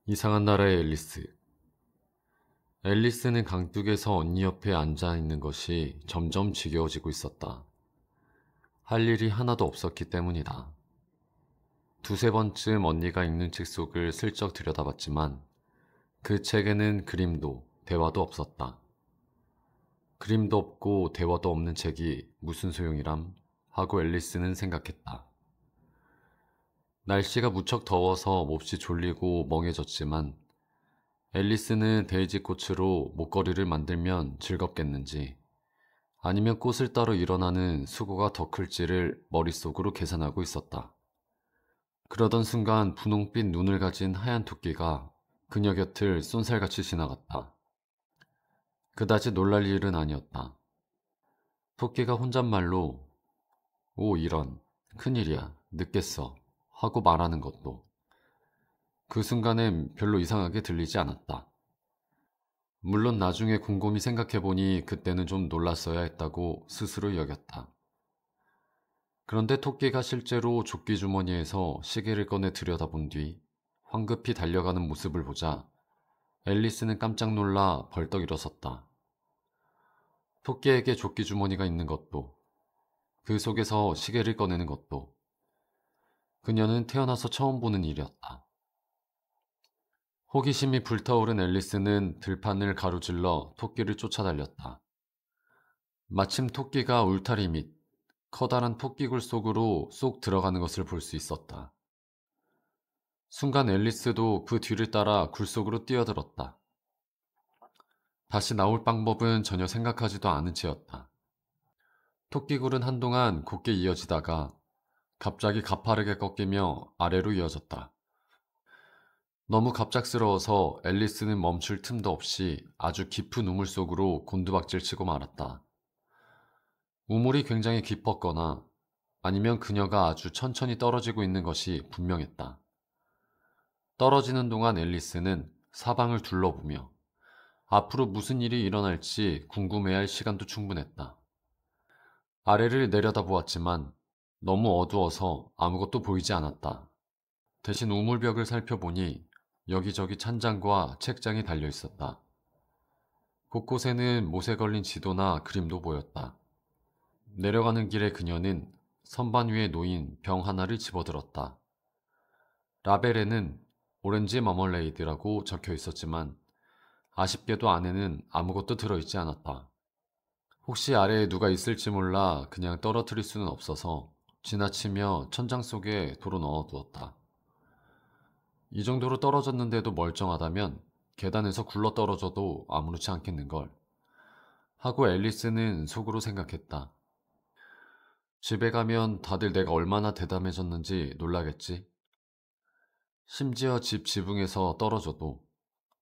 이상한 나라의 앨리스. 앨리스는 강둑에서 언니 옆에 앉아 있는 것이 점점 지겨워지고 있었다. 할 일이 하나도 없었기 때문이다. 두세 번쯤 언니가 읽는 책 속을 슬쩍 들여다봤지만 그 책에는 그림도 대화도 없었다. 그림도 없고 대화도 없는 책이 무슨 소용이람 하고 앨리스는 생각했다. 날씨가 무척 더워서 몹시 졸리고 멍해졌지만 앨리스는 데이지꽃으로 목걸이를 만들면 즐겁겠는지 아니면 꽃을 따러 일어나는 수고가 더 클지를 머릿속으로 계산하고 있었다. 그러던 순간 분홍빛 눈을 가진 하얀 토끼가 그녀 곁을 쏜살같이 지나갔다. 그다지 놀랄 일은 아니었다. 토끼가 혼잣말로 오 이런 큰일이야 늦겠어 하고 말하는 것도 그 순간엔 별로 이상하게 들리지 않았다. 물론 나중에 곰곰이 생각해보니 그때는 좀 놀랐어야 했다고 스스로 여겼다. 그런데 토끼가 실제로 조끼 주머니에서 시계를 꺼내 들여다본 뒤 황급히 달려가는 모습을 보자 앨리스는 깜짝 놀라 벌떡 일어섰다. 토끼에게 조끼 주머니가 있는 것도 그 속에서 시계를 꺼내는 것도 그녀는 태어나서 처음 보는 일이었다. 호기심이 불타오른 앨리스는 들판을 가로질러 토끼를 쫓아달렸다. 마침 토끼가 울타리 밑 커다란 토끼굴 속으로 쏙 들어가는 것을 볼 수 있었다. 순간 앨리스도 그 뒤를 따라 굴 속으로 뛰어들었다. 다시 나올 방법은 전혀 생각하지도 않은 채였다. 토끼굴은 한동안 곧게 이어지다가 갑자기 가파르게 꺾이며 아래로 이어졌다. 너무 갑작스러워서 앨리스는 멈출 틈도 없이 아주 깊은 우물 속으로 곤두박질 치고 말았다. 우물이 굉장히 깊었거나 아니면 그녀가 아주 천천히 떨어지고 있는 것이 분명했다. 떨어지는 동안 앨리스는 사방을 둘러보며 앞으로 무슨 일이 일어날지 궁금해할 시간도 충분했다. 아래를 내려다보았지만 너무 어두워서 아무것도 보이지 않았다. 대신 우물벽을 살펴보니 여기저기 찬장과 책장이 달려 있었다. 곳곳에는 못에 걸린 지도나 그림도 보였다. 내려가는 길에 그녀는 선반 위에 놓인 병 하나를 집어들었다. 라벨에는 오렌지 머멀레이드라고 적혀 있었지만 아쉽게도 안에는 아무것도 들어있지 않았다. 혹시 아래에 누가 있을지 몰라 그냥 떨어뜨릴 수는 없어서 지나치며 천장 속에 도로 넣어두었다. 이 정도로 떨어졌는데도 멀쩡하다면 계단에서 굴러 떨어져도 아무렇지 않겠는걸 하고 앨리스는 속으로 생각했다. 집에 가면 다들 내가 얼마나 대담해졌는지 놀라겠지. 심지어 집 지붕에서 떨어져도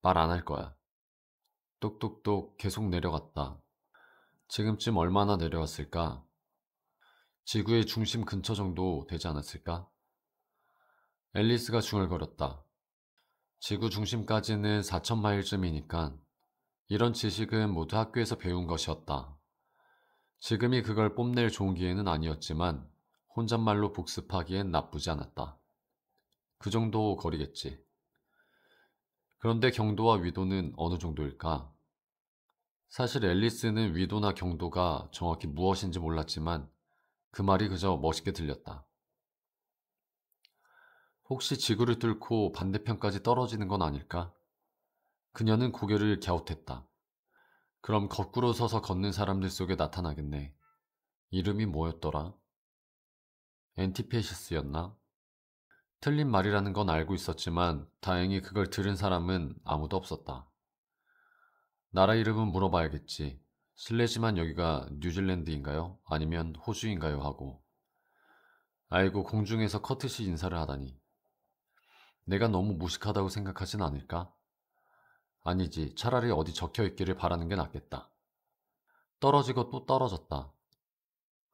말 안 할 거야. 똑똑똑 계속 내려갔다. 지금쯤 얼마나 내려왔을까? 지구의 중심 근처 정도 되지 않았을까? 앨리스가 중얼거렸다. 지구 중심까지는 4,000마일쯤이니까 이런 지식은 모두 학교에서 배운 것이었다. 지금이 그걸 뽐낼 좋은 기회는 아니었지만 혼잣말로 복습하기엔 나쁘지 않았다. 그 정도 거리겠지. 그런데 경도와 위도는 어느 정도일까? 사실 앨리스는 위도나 경도가 정확히 무엇인지 몰랐지만 그 말이 그저 멋있게 들렸다. 혹시 지구를 뚫고 반대편까지 떨어지는 건 아닐까? 그녀는 고개를 갸웃했다. 그럼 거꾸로 서서 걷는 사람들 속에 나타나겠네. 이름이 뭐였더라? 엔티페시스였나? 틀린 말이라는 건 알고 있었지만 다행히 그걸 들은 사람은 아무도 없었다. 나라 이름은 물어봐야겠지. 실례지만 여기가 뉴질랜드인가요? 아니면 호주인가요? 하고. 아이고 공중에서 커트시 인사를 하다니. 내가 너무 무식하다고 생각하진 않을까? 아니지, 차라리 어디 적혀있기를 바라는 게 낫겠다. 떨어지고 또 떨어졌다.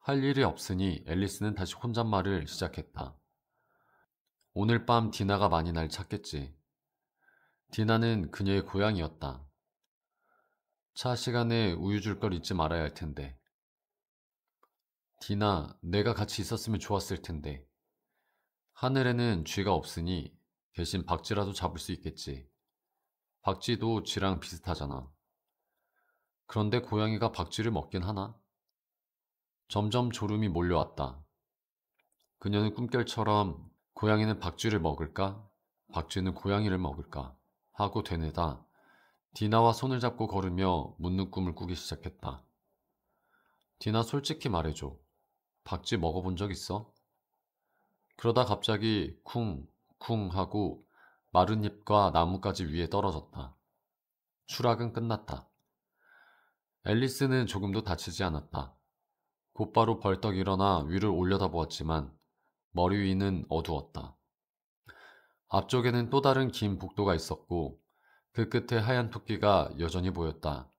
할 일이 없으니 앨리스는 다시 혼잣말을 시작했다. 오늘 밤 디나가 많이 날 찾겠지. 디나는 그녀의 고향이었다. 차 시간에 우유 줄 걸 잊지 말아야 할 텐데. 디나, 내가 같이 있었으면 좋았을 텐데. 하늘에는 쥐가 없으니 대신 박쥐라도 잡을 수 있겠지. 박쥐도 쥐랑 비슷하잖아. 그런데 고양이가 박쥐를 먹긴 하나? 점점 졸음이 몰려왔다. 그녀는 꿈결처럼 고양이는 박쥐를 먹을까? 박쥐는 고양이를 먹을까? 하고 되뇌다 디나와 손을 잡고 걸으며 묻는 꿈을 꾸기 시작했다. 디나, 솔직히 말해줘. 박쥐 먹어본 적 있어? 그러다 갑자기 쿵, 쿵 하고 마른 잎과 나뭇가지 위에 떨어졌다. 추락은 끝났다. 앨리스는 조금도 다치지 않았다. 곧바로 벌떡 일어나 위를 올려다보았지만 머리 위는 어두웠다. 앞쪽에는 또 다른 긴 복도가 있었고 그 끝에 하얀 토끼가 여전히 보였다.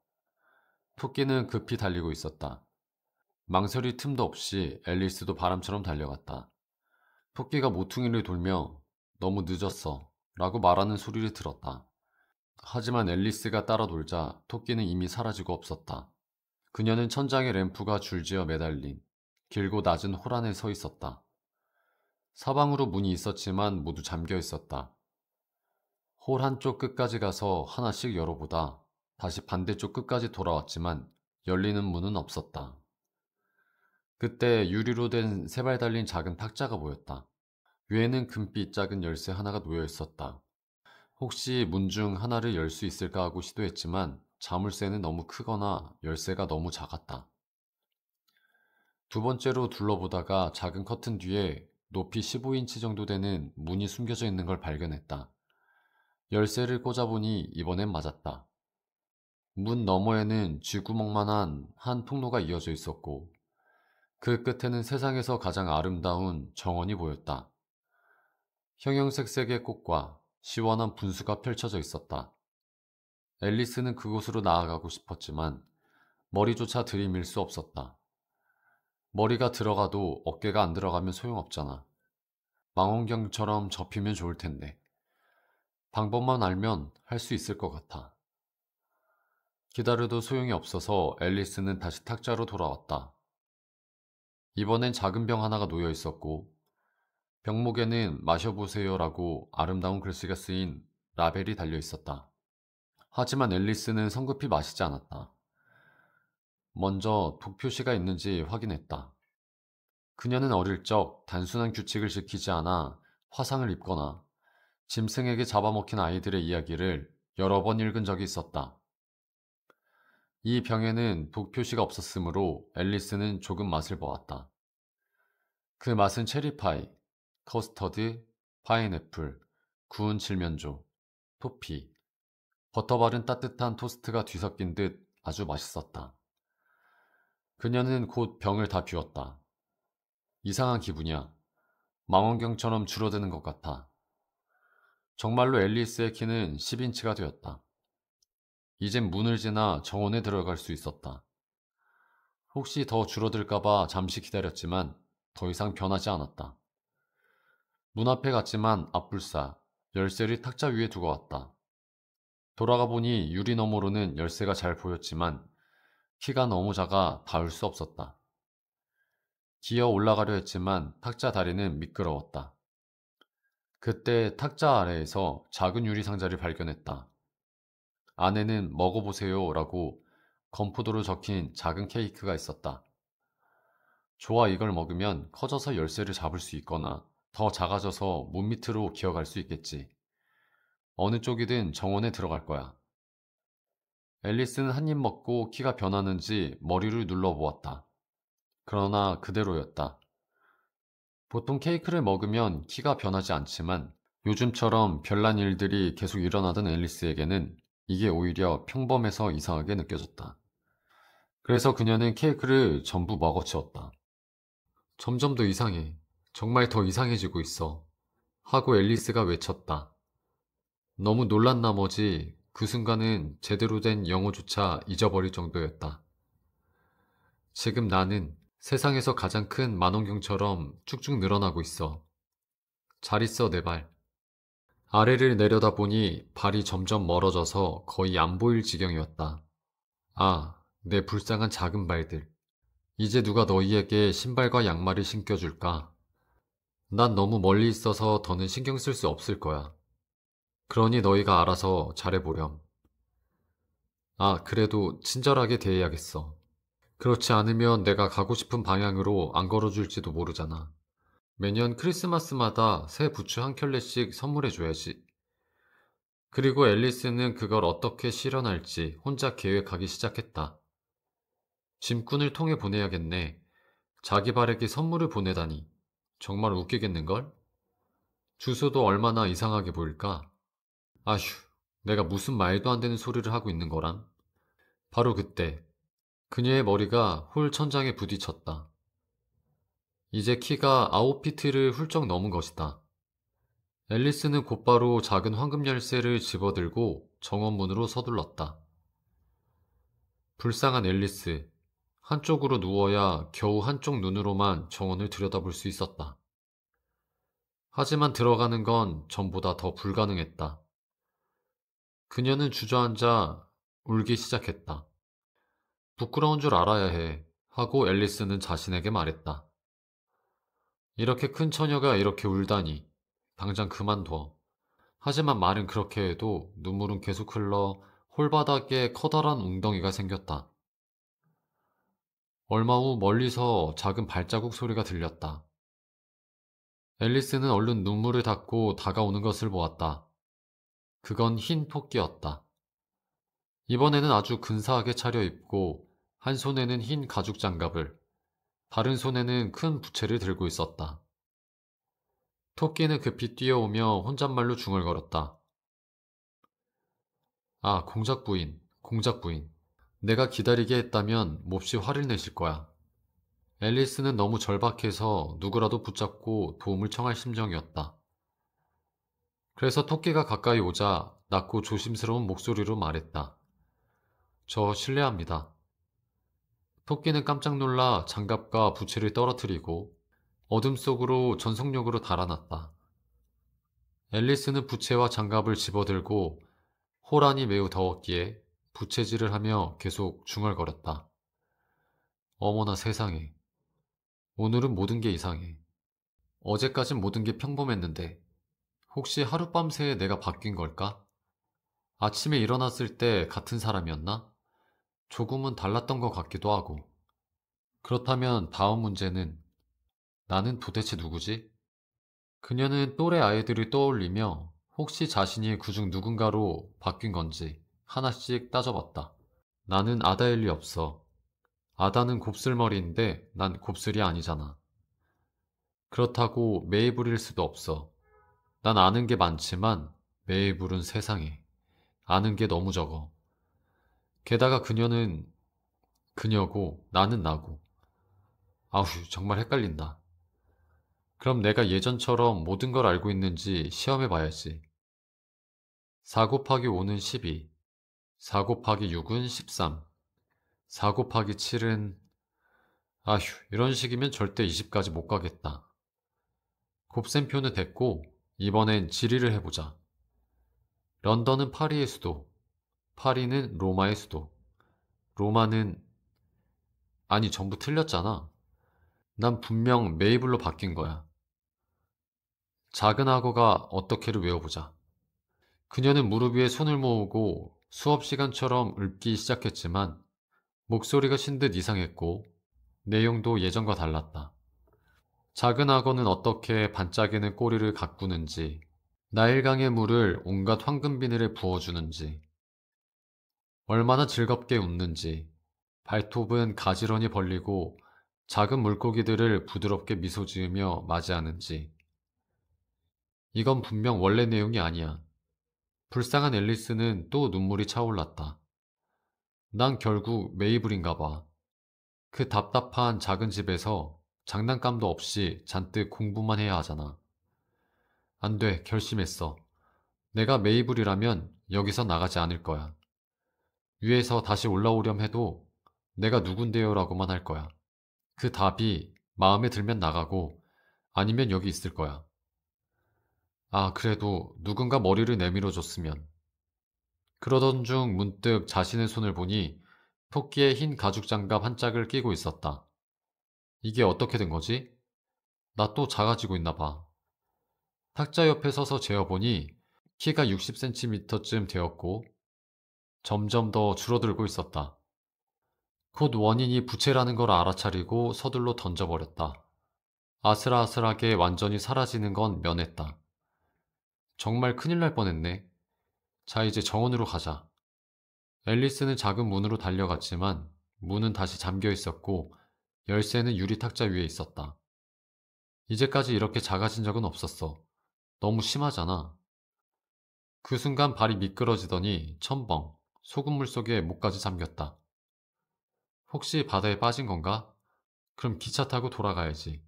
토끼는 급히 달리고 있었다. 망설일 틈도 없이 앨리스도 바람처럼 달려갔다. 토끼가 모퉁이를 돌며 너무 늦었어 라고 말하는 소리를 들었다. 하지만 앨리스가 따라 돌자 토끼는 이미 사라지고 없었다. 그녀는 천장에 램프가 줄지어 매달린 길고 낮은 홀 안에 서 있었다. 사방으로 문이 있었지만 모두 잠겨 있었다. 홀 한쪽 끝까지 가서 하나씩 열어보다 다시 반대쪽 끝까지 돌아왔지만 열리는 문은 없었다. 그때 유리로 된 세 발 달린 작은 탁자가 보였다. 위에는 금빛 작은 열쇠 하나가 놓여 있었다. 혹시 문 중 하나를 열 수 있을까 하고 시도했지만 자물쇠는 너무 크거나 열쇠가 너무 작았다. 두 번째로 둘러보다가 작은 커튼 뒤에 높이 15인치 정도 되는 문이 숨겨져 있는 걸 발견했다. 열쇠를 꽂아보니 이번엔 맞았다. 문 너머에는 쥐구멍만한 한 통로가 이어져 있었고 그 끝에는 세상에서 가장 아름다운 정원이 보였다. 형형색색의 꽃과 시원한 분수가 펼쳐져 있었다. 앨리스는 그곳으로 나아가고 싶었지만 머리조차 들이밀 수 없었다. 머리가 들어가도 어깨가 안 들어가면 소용없잖아. 망원경처럼 접히면 좋을 텐데. 방법만 알면 할 수 있을 것 같아. 기다려도 소용이 없어서 앨리스는 다시 탁자로 돌아왔다. 이번엔 작은 병 하나가 놓여 있었고 병목에는 마셔보세요라고 아름다운 글씨가 쓰인 라벨이 달려 있었다. 하지만 앨리스는 성급히 마시지 않았다. 먼저 독 표시가 있는지 확인했다. 그녀는 어릴 적 단순한 규칙을 지키지 않아 화상을 입거나 짐승에게 잡아먹힌 아이들의 이야기를 여러 번 읽은 적이 있었다. 이 병에는 독 표시가 없었으므로 앨리스는 조금 맛을 보았다. 그 맛은 체리파이, 커스터드, 파인애플, 구운 칠면조, 토피, 버터 바른 따뜻한 토스트가 뒤섞인 듯 아주 맛있었다. 그녀는 곧 병을 다 비웠다. 이상한 기분이야. 망원경처럼 줄어드는 것 같아. 정말로 앨리스의 키는 10인치가 되었다. 이젠 문을 지나 정원에 들어갈 수 있었다. 혹시 더 줄어들까봐 잠시 기다렸지만 더 이상 변하지 않았다. 문 앞에 갔지만 앞불사, 열쇠를 탁자 위에 두고 왔다. 돌아가 보니 유리 너머로는 열쇠가 잘 보였지만 키가 너무 작아 닿을 수 없었다. 기어 올라가려 했지만 탁자 다리는 미끄러웠다. 그때 탁자 아래에서 작은 유리 상자를 발견했다. 안에는 먹어보세요 라고 건포도로 적힌 작은 케이크가 있었다. 좋아, 이걸 먹으면 커져서 열쇠를 잡을 수 있거나 더 작아져서 문 밑으로 기어갈 수 있겠지. 어느 쪽이든 정원에 들어갈 거야. 앨리스는 한 입 먹고 키가 변하는지 머리를 눌러보았다. 그러나 그대로였다. 보통 케이크를 먹으면 키가 변하지 않지만 요즘처럼 별난 일들이 계속 일어나던 앨리스에게는 이게 오히려 평범해서 이상하게 느껴졌다. 그래서 그녀는 케이크를 전부 먹어치웠다. 점점 더 이상해. 정말 더 이상해지고 있어. 하고 앨리스가 외쳤다. 너무 놀란 나머지 그 순간은 제대로 된 영어조차 잊어버릴 정도였다. 지금 나는 세상에서 가장 큰 만원경처럼 쭉쭉 늘어나고 있어. 잘 있어, 내 발. 아래를 내려다보니 발이 점점 멀어져서 거의 안 보일 지경이었다. 아, 내 불쌍한 작은 발들. 이제 누가 너희에게 신발과 양말을 신겨줄까? 난 너무 멀리 있어서 더는 신경 쓸 수 없을 거야. 그러니 너희가 알아서 잘해보렴. 아, 그래도 친절하게 대해야겠어. 그렇지 않으면 내가 가고 싶은 방향으로 안 걸어줄지도 모르잖아. 매년 크리스마스마다 새 부츠 한 켤레씩 선물해줘야지. 그리고 앨리스는 그걸 어떻게 실현할지 혼자 계획하기 시작했다. 짐꾼을 통해 보내야겠네. 자기 발에게 선물을 보내다니. 정말 웃기겠는걸? 주소도 얼마나 이상하게 보일까? 아휴, 내가 무슨 말도 안 되는 소리를 하고 있는 거람? 바로 그때 그녀의 머리가 홀 천장에 부딪혔다. 이제 키가 9피트를 훌쩍 넘은 것이다. 앨리스는 곧바로 작은 황금 열쇠를 집어들고 정원문으로 서둘렀다. 불쌍한 앨리스. 한쪽으로 누워야 겨우 한쪽 눈으로만 정원을 들여다볼 수 있었다. 하지만 들어가는 건 전보다 더 불가능했다. 그녀는 주저앉아 울기 시작했다. 부끄러운 줄 알아야 해. 하고 앨리스는 자신에게 말했다. 이렇게 큰 처녀가 이렇게 울다니. 당장 그만둬. 하지만 말은 그렇게 해도 눈물은 계속 흘러 홀바닥에 커다란 웅덩이가 생겼다. 얼마 후 멀리서 작은 발자국 소리가 들렸다. 앨리스는 얼른 눈물을 닦고 다가오는 것을 보았다. 그건 흰 토끼였다. 이번에는 아주 근사하게 차려입고 한 손에는 흰 가죽 장갑을, 다른 손에는 큰 부채를 들고 있었다. 토끼는 급히 뛰어오며 혼잣말로 중얼거렸다. 아, 공작 부인, 공작 부인. 내가 기다리게 했다면 몹시 화를 내실 거야. 앨리스는 너무 절박해서 누구라도 붙잡고 도움을 청할 심정이었다. 그래서 토끼가 가까이 오자 낮고 조심스러운 목소리로 말했다. 저 실례합니다. 토끼는 깜짝 놀라 장갑과 부채를 떨어뜨리고 어둠 속으로 전속력으로 달아났다. 앨리스는 부채와 장갑을 집어들고 호란이 매우 더웠기에 부채질을 하며 계속 중얼거렸다. 어머나 세상에. 오늘은 모든 게 이상해. 어제까진 모든 게 평범했는데 혹시 하룻밤 새에 내가 바뀐 걸까? 아침에 일어났을 때 같은 사람이었나? 조금은 달랐던 것 같기도 하고. 그렇다면 다음 문제는 나는 도대체 누구지? 그녀는 또래 아이들을 떠올리며 혹시 자신이 그중 누군가로 바뀐 건지 하나씩 따져봤다. 나는 아다일리 없어. 아다는 곱슬머리인데 난 곱슬이 아니잖아. 그렇다고 메이블일 수도 없어. 난 아는 게 많지만 메이블은 세상에. 아는 게 너무 적어. 게다가 그녀는 그녀고 나는 나고. 아휴, 정말 헷갈린다. 그럼 내가 예전처럼 모든 걸 알고 있는지 시험해 봐야지. 4 곱하기 5는 12, 4 곱하기 6은 13, 4 곱하기 7은 아휴, 이런 식이면 절대 20까지 못 가겠다. 곱셈표는 됐고 이번엔 지리를 해보자. 런던은 파리의 수도, 파리는 로마의 수도, 로마는 아니 전부 틀렸잖아. 난 분명 메이블로 바뀐 거야. 작은 악어가 어떻게를 외워보자. 그녀는 무릎 위에 손을 모으고 수업 시간처럼 읊기 시작했지만 목소리가 쉰 듯 이상했고 내용도 예전과 달랐다. 작은 악어는 어떻게 반짝이는 꼬리를 가꾸는지, 나일강의 물을 온갖 황금 비늘에 부어주는지, 얼마나 즐겁게 웃는지, 발톱은 가지런히 벌리고 작은 물고기들을 부드럽게 미소 지으며 맞이하는지. 이건 분명 원래 내용이 아니야. 불쌍한 앨리스는 또 눈물이 차올랐다. 난 결국 메이블인가 봐. 그 답답한 작은 집에서 장난감도 없이 잔뜩 공부만 해야 하잖아. 안 돼, 결심했어. 내가 메이블이라면 여기서 나가지 않을 거야. 위에서 다시 올라오렴 해도 내가 누군데요 라고만 할 거야. 그 답이 마음에 들면 나가고 아니면 여기 있을 거야. 아, 그래도 누군가 머리를 내밀어 줬으면. 그러던 중 문득 자신의 손을 보니 토끼의 흰 가죽 장갑 한 짝을 끼고 있었다. 이게 어떻게 된 거지? 나 또 작아지고 있나 봐. 탁자 옆에 서서 재어보니 키가 60cm쯤 되었고 점점 더 줄어들고 있었다. 곧 원인이 부채라는 걸 알아차리고 서둘러 던져버렸다. 아슬아슬하게 완전히 사라지는 건 면했다. 정말 큰일 날 뻔했네. 자, 이제 정원으로 가자. 앨리스는 작은 문으로 달려갔지만 문은 다시 잠겨 있었고 열쇠는 유리 탁자 위에 있었다. 이제까지 이렇게 작아진 적은 없었어. 너무 심하잖아. 그 순간 발이 미끄러지더니 첨벙 소금물 속에 목까지 잠겼다. 혹시 바다에 빠진 건가? 그럼 기차 타고 돌아가야지.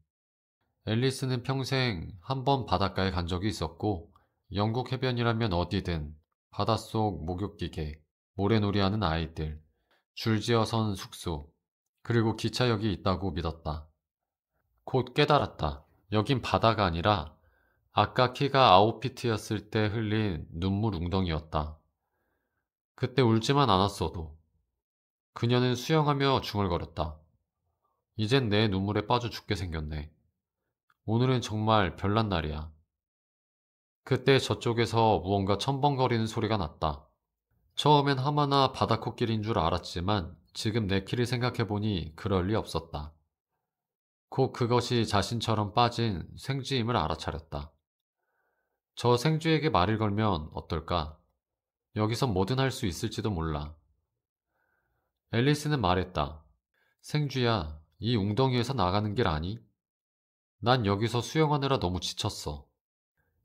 앨리스는 평생 한 번 바닷가에 간 적이 있었고 영국 해변이라면 어디든 바닷속 목욕기계, 모래놀이하는 아이들, 줄지어 선 숙소, 그리고 기차역이 있다고 믿었다. 곧 깨달았다. 여긴 바다가 아니라 아까 키가 9피트였을 때 흘린 눈물 웅덩이였다. 그때 울지만 않았어도 그녀는 수영하며 중얼거렸다. 이젠 내 눈물에 빠져 죽게 생겼네. 오늘은 정말 별난 날이야. 그때 저쪽에서 무언가 첨벙거리는 소리가 났다. 처음엔 하마나 바다코끼리인 줄 알았지만 지금 내 키를 생각해보니 그럴 리 없었다. 곧 그것이 자신처럼 빠진 생쥐임을 알아차렸다. 저 생쥐에게 말을 걸면 어떨까? 여기서 뭐든 할 수 있을지도 몰라. 앨리스는 말했다. 생쥐야, 이 웅덩이에서 나가는 길 아니? 난 여기서 수영하느라 너무 지쳤어.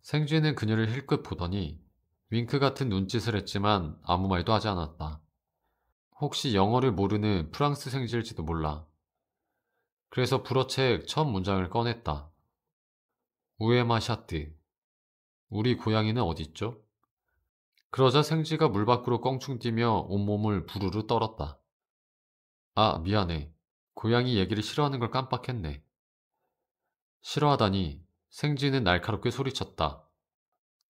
생쥐는 그녀를 힐끗 보더니 윙크 같은 눈짓을 했지만 아무 말도 하지 않았다. 혹시 영어를 모르는 프랑스 생쥐일지도 몰라. 그래서 불어책 첫 문장을 꺼냈다. 우에마 샤트. 우리 고양이는 어딨죠? 그러자 생쥐가 물 밖으로 껑충 뛰며 온몸을 부르르 떨었다. 아, 미안해. 고양이 얘기를 싫어하는 걸 깜빡했네. 싫어하다니. 생쥐는 날카롭게 소리쳤다.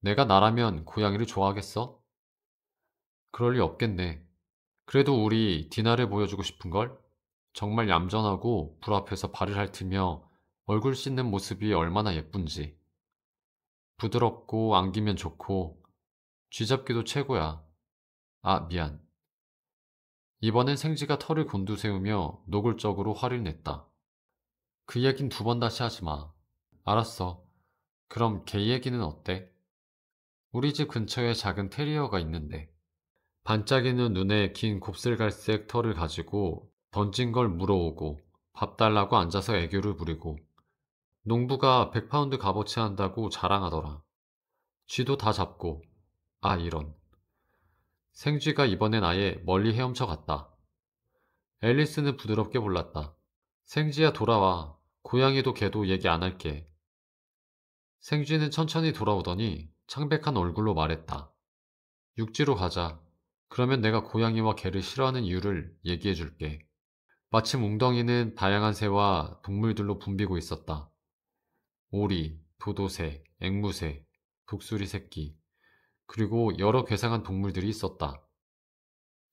내가 나라면 고양이를 좋아하겠어? 그럴 리 없겠네. 그래도 우리 디나를 보여주고 싶은걸? 정말 얌전하고 불 앞에서 발을 핥으며 얼굴 씻는 모습이 얼마나 예쁜지. 부드럽고 안기면 좋고 쥐잡기도 최고야. 아, 미안. 이번엔 생쥐가 털을 곤두세우며 노골적으로 화를 냈다. 그 얘긴 두 번 다시 하지 마. 알았어. 그럼 개 얘기는 어때? 우리 집 근처에 작은 테리어가 있는데 반짝이는 눈에 긴 곱슬갈색 털을 가지고 던진 걸 물어오고 밥 달라고 앉아서 애교를 부리고 농부가 100파운드 값어치 한다고 자랑하더라. 쥐도 다 잡고. 아, 이런. 생쥐가 이번엔 아예 멀리 헤엄쳐 갔다. 앨리스는 부드럽게 불렀다. 생쥐야, 돌아와. 고양이도 개도 얘기 안 할게. 생쥐는 천천히 돌아오더니 창백한 얼굴로 말했다. 육지로 가자. 그러면 내가 고양이와 개를 싫어하는 이유를 얘기해 줄게. 마침 웅덩이는 다양한 새와 동물들로 붐비고 있었다. 오리, 도도새, 앵무새, 독수리 새끼, 그리고 여러 괴상한 동물들이 있었다.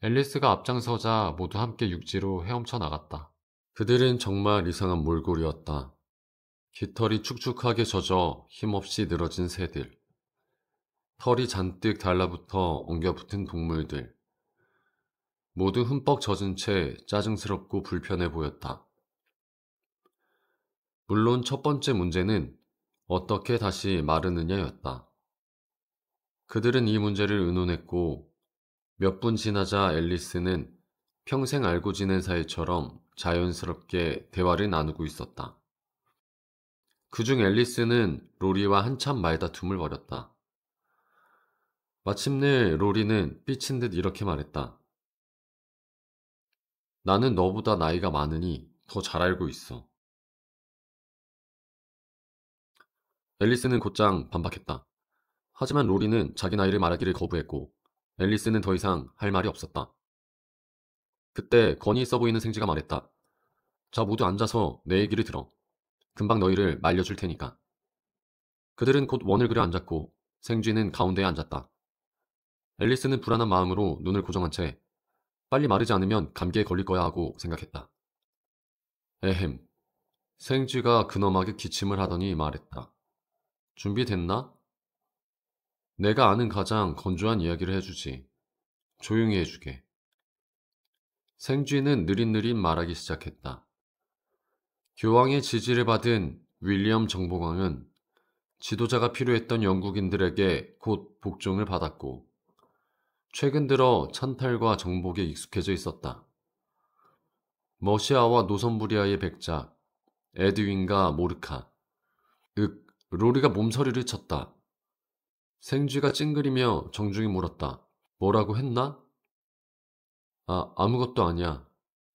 앨리스가 앞장서자 모두 함께 육지로 헤엄쳐 나갔다. 그들은 정말 이상한 몰골이었다. 깃털이 축축하게 젖어 힘없이 늘어진 새들, 털이 잔뜩 달라붙어 엉겨붙은 동물들, 모두 흠뻑 젖은 채 짜증스럽고 불편해 보였다. 물론 첫 번째 문제는 어떻게 다시 마르느냐였다. 그들은 이 문제를 의논했고 몇 분 지나자 앨리스는 평생 알고 지낸 사이처럼 자연스럽게 대화를 나누고 있었다. 그중 앨리스는 로리와 한참 말다툼을 벌였다. 마침내 로리는 삐친 듯 이렇게 말했다. 나는 너보다 나이가 많으니 더 잘 알고 있어. 앨리스는 곧장 반박했다. 하지만 로리는 자기 나이를 말하기를 거부했고 앨리스는 더 이상 할 말이 없었다. 그때 건이 있어 보이는 생쥐가 말했다. 자, 모두 앉아서 내 얘기를 들어. 금방 너희를 말려줄 테니까. 그들은 곧 원을 그려 앉았고 생쥐는 가운데에 앉았다. 앨리스는 불안한 마음으로 눈을 고정한 채 빨리 마르지 않으면 감기에 걸릴 거야 하고 생각했다. 에헴. 생쥐가 근엄하게 기침을 하더니 말했다. 준비됐나? 내가 아는 가장 건조한 이야기를 해주지. 조용히 해주게. 생쥐는 느릿느릿 말하기 시작했다. 교황의 지지를 받은 윌리엄 정보광은 지도자가 필요했던 영국인들에게 곧 복종을 받았고, 최근 들어 찬탈과 정복에 익숙해져 있었다. 머시아와 노선부리아의 백작, 에드윈과 모르카. 로리가 몸서리를 쳤다. 생쥐가 찡그리며 정중히 물었다. 뭐라고 했나? 아무것도 아니야.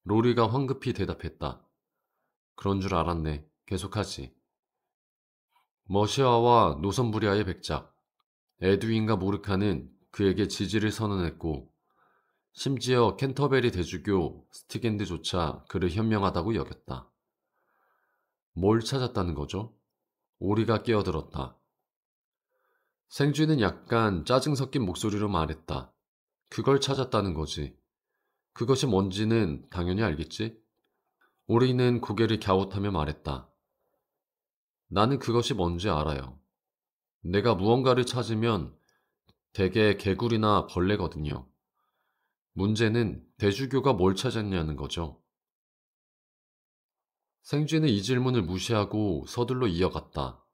로리가 황급히 대답했다. 그런 줄 알았네. 계속하지. 머시아와 노선부리아의 백작, 에드윈과 모르카는 그에게 지지를 선언했고, 심지어 캔터베리 대주교 스티겐드조차 그를 현명하다고 여겼다. 뭘 찾았다는 거죠? 오리가 끼어들었다. 생쥐는 약간 짜증 섞인 목소리로 말했다. 그걸 찾았다는 거지. 그것이 뭔지는 당연히 알겠지? 오리는 고개를 갸웃하며 말했다. 나는 그것이 뭔지 알아요. 내가 무언가를 찾으면 대개 개구리나 벌레거든요. 문제는 대주교가 뭘 찾았냐는 거죠. 생쥐는 이 질문을 무시하고 서둘러 이어갔다.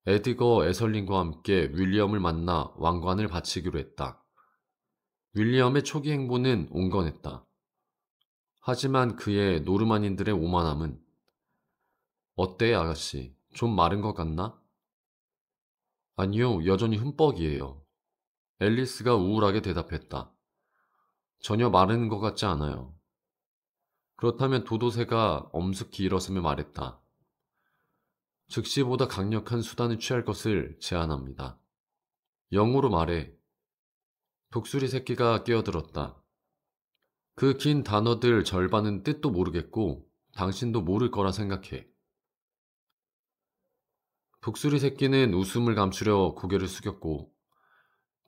에드거 에설린과 함께 윌리엄을 만나 왕관을 바치기로 했다. 윌리엄의 초기 행보는 온건했다. 하지만 그의 노르만인들의 오만함은 어때 아가씨? 좀 마른 것 같나? 아니요, 여전히 흠뻑이에요. 앨리스가 우울하게 대답했다. 전혀 마르는 것 같지 않아요. 그렇다면 도도새가 엄숙히 일어서며 말했다. 즉시보다 강력한 수단을 취할 것을 제안합니다. 영어로 말해. 독수리 새끼가 끼어들었다. 그 긴 단어들 절반은 뜻도 모르겠고 당신도 모를 거라 생각해. 독수리 새끼는 웃음을 감추려 고개를 숙였고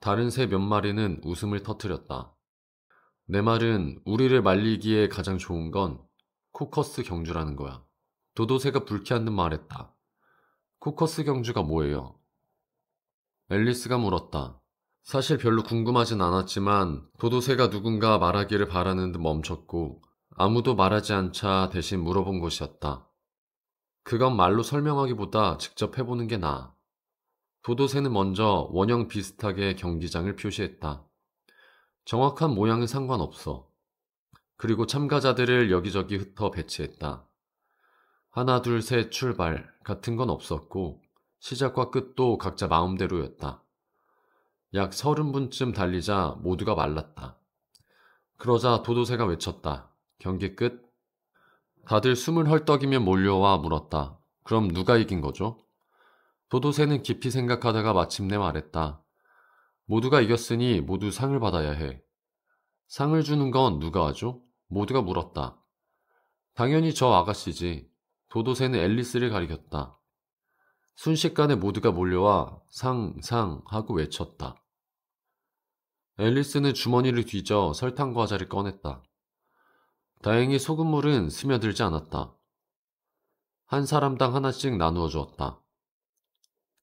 다른 새 몇 마리는 웃음을 터뜨렸다. 내 말은 우리를 말리기에 가장 좋은 건 코커스 경주라는 거야. 도도새가 불쾌한 듯 말했다. 코커스 경주가 뭐예요? 앨리스가 물었다. 사실 별로 궁금하진 않았지만 도도새가 누군가 말하기를 바라는 듯 멈췄고 아무도 말하지 않자 대신 물어본 것이었다. 그건 말로 설명하기보다 직접 해보는 게 나아. 도도새는 먼저 원형 비슷하게 경기장을 표시했다. 정확한 모양은 상관없어. 그리고 참가자들을 여기저기 흩어 배치했다. 하나, 둘, 셋, 출발 같은 건 없었고 시작과 끝도 각자 마음대로였다. 약 30분쯤 달리자 모두가 말랐다. 그러자 도도새가 외쳤다. 경기 끝? 다들 숨을 헐떡이며 몰려와 물었다. 그럼 누가 이긴 거죠? 도도새는 깊이 생각하다가 마침내 말했다. 모두가 이겼으니 모두 상을 받아야 해. 상을 주는 건 누가 하죠? 모두가 물었다. 당연히 저 아가씨지. 도도새는 앨리스를 가리켰다. 순식간에 모두가 몰려와 상 하고 외쳤다. 앨리스는 주머니를 뒤져 설탕 과자를 꺼냈다. 다행히 소금물은 스며들지 않았다. 한 사람당 하나씩 나누어 주었다.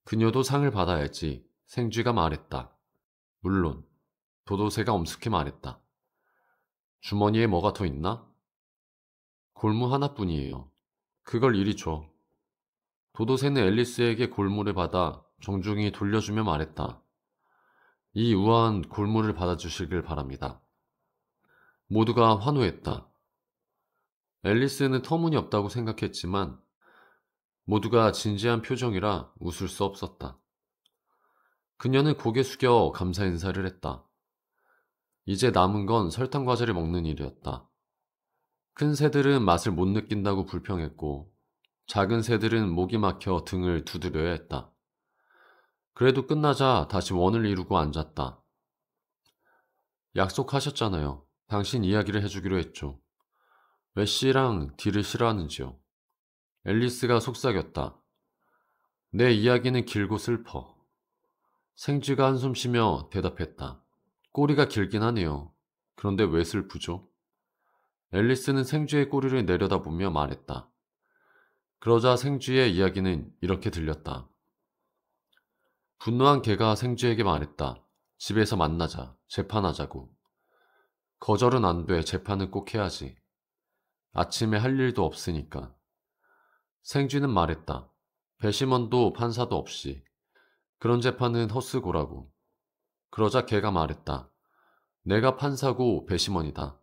그녀도 상을 받아야지. 생쥐가 말했다. 물론. 도도새가 엄숙히 말했다. 주머니에 뭐가 더 있나? 골무 하나뿐이에요. 그걸 이리 줘. 도도새는 앨리스에게 골무를 받아 정중히 돌려주며 말했다. 이 우아한 골무를 받아주시길 바랍니다. 모두가 환호했다. 앨리스는 터무니없다고 생각했지만 모두가 진지한 표정이라 웃을 수 없었다. 그녀는 고개 숙여 감사 인사를 했다. 이제 남은 건 설탕 과자를 먹는 일이었다. 큰 새들은 맛을 못 느낀다고 불평했고 작은 새들은 목이 막혀 등을 두드려야 했다. 그래도 끝나자 다시 원을 이루고 앉았다. 약속하셨잖아요. 당신 이야기를 해주기로 했죠. 왜 씨랑 딜을 싫어하는지요. 앨리스가 속삭였다. 내 이야기는 길고 슬퍼. 생쥐가 한숨 쉬며 대답했다. 꼬리가 길긴 하네요. 그런데 왜 슬프죠? 앨리스는 생쥐의 꼬리를 내려다보며 말했다. 그러자 생쥐의 이야기는 이렇게 들렸다. 분노한 걔가 생쥐에게 말했다. 집에서 만나자. 재판하자고. 거절은 안 돼. 재판은 꼭 해야지. 아침에 할 일도 없으니까. 생쥐는 말했다. 배심원도 판사도 없이. 그런 재판은 헛수고라고. 그러자 걔가 말했다. 내가 판사고 배심원이다.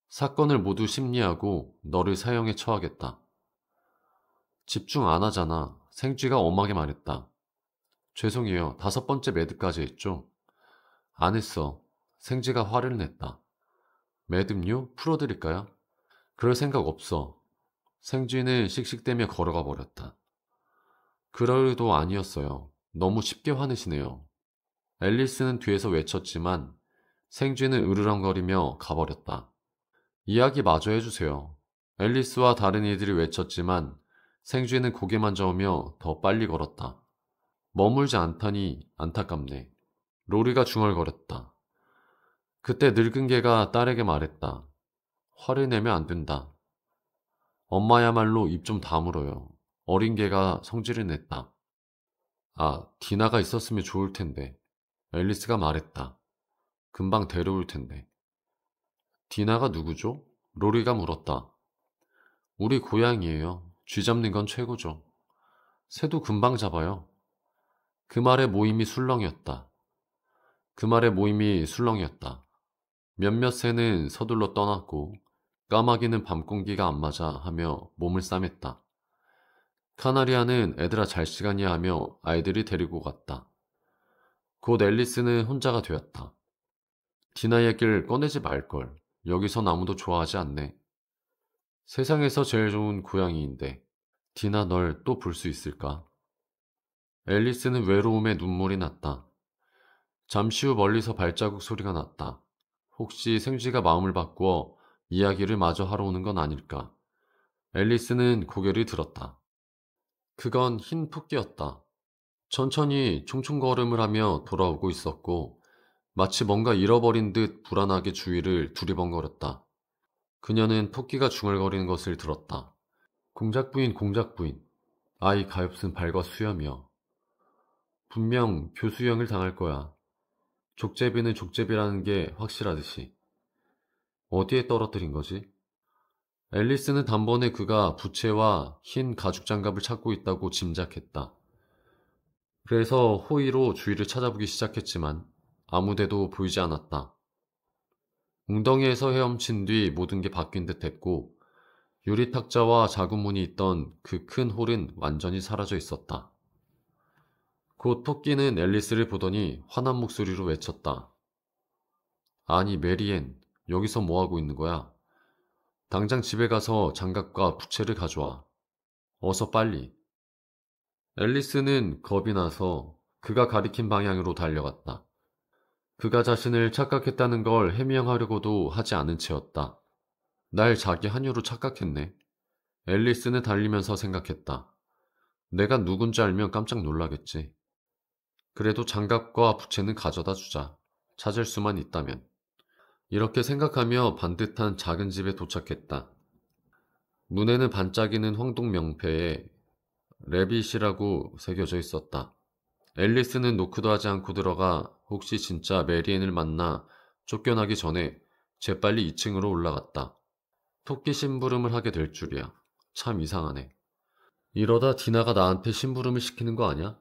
사건을 모두 심리하고 너를 사형에 처하겠다. 집중 안 하잖아. 생쥐가 엄하게 말했다. 죄송해요. 5번째 매듭까지 했죠? 안 했어. 생쥐가 화를 냈다. 매듭요? 풀어드릴까요? 그럴 생각 없어. 생쥐는 씩씩대며 걸어가 버렸다. 그럴 의도 아니었어요. 너무 쉽게 화내시네요. 앨리스는 뒤에서 외쳤지만 생쥐는 으르렁거리며 가버렸다. 이야기 마저 해주세요. 앨리스와 다른 이들이 외쳤지만 생쥐는 고개만 저으며 더 빨리 걸었다. 머물지 않다니 안타깝네. 로리가 중얼거렸다. 그때 늙은 개가 딸에게 말했다. 화를 내면 안 된다. 엄마야말로 입 좀 다물어요. 어린 개가 성질을 냈다. 아, 디나가 있었으면 좋을 텐데. 앨리스가 말했다. 금방 데려올 텐데. 디나가 누구죠? 로리가 물었다. 우리 고양이에요. 쥐 잡는 건 최고죠. 새도 금방 잡아요. 그 말에 모임이 술렁이었다. 몇몇 새는 서둘러 떠났고 까마귀는 밤 공기가 안 맞아 하며 몸을 싸맸다. 카나리아는 애들아 잘 시간이야 하며 아이들이 데리고 갔다. 곧 앨리스는 혼자가 되었다. 디나 얘기를 꺼내지 말걸. 여기선 아무도 좋아하지 않네. 세상에서 제일 좋은 고양이인데 디나 널 또 볼 수 있을까? 앨리스는 외로움에 눈물이 났다. 잠시 후 멀리서 발자국 소리가 났다. 혹시 생쥐가 마음을 바꾸어 이야기를 마저 하러 오는 건 아닐까? 앨리스는 고개를 들었다. 그건 흰 토끼였다. 천천히 총총걸음을 하며 돌아오고 있었고 마치 뭔가 잃어버린 듯 불안하게 주위를 두리번거렸다. 그녀는 토끼가 중얼거리는 것을 들었다. 공작부인. 아이 가엾은 발과 수염이여. 분명 교수형을 당할 거야. 족제비는 족제비라는 게 확실하듯이. 어디에 떨어뜨린 거지? 앨리스는 단번에 그가 부채와 흰 가죽 장갑을 찾고 있다고 짐작했다. 그래서 호의로 주위를 찾아보기 시작했지만 아무데도 보이지 않았다. 웅덩이에서 헤엄친 뒤 모든 게 바뀐 듯 했고 유리 탁자와 작은 문이 있던 그 큰 홀은 완전히 사라져 있었다. 곧 토끼는 앨리스를 보더니 화난 목소리로 외쳤다. 아니 메리앤, 여기서 뭐하고 있는 거야? 당장 집에 가서 장갑과 부채를 가져와. 어서 빨리. 앨리스는 겁이 나서 그가 가리킨 방향으로 달려갔다. 그가 자신을 착각했다는 걸 해명하려고도 하지 않은 채였다. 날 자기 한유로 착각했네. 앨리스는 달리면서 생각했다. 내가 누군지 알면 깜짝 놀라겠지. 그래도 장갑과 부채는 가져다 주자. 찾을 수만 있다면. 이렇게 생각하며 반듯한 작은 집에 도착했다. 문에는 반짝이는 황동 명패에 레빗이라고 새겨져 있었다. 앨리스는 노크도 하지 않고 들어가 혹시 진짜 메리앤을 만나 쫓겨나기 전에 재빨리 2층으로 올라갔다. 토끼 심부름을 하게 될 줄이야. 참 이상하네. 이러다 디나가 나한테 심부름을 시키는 거 아냐?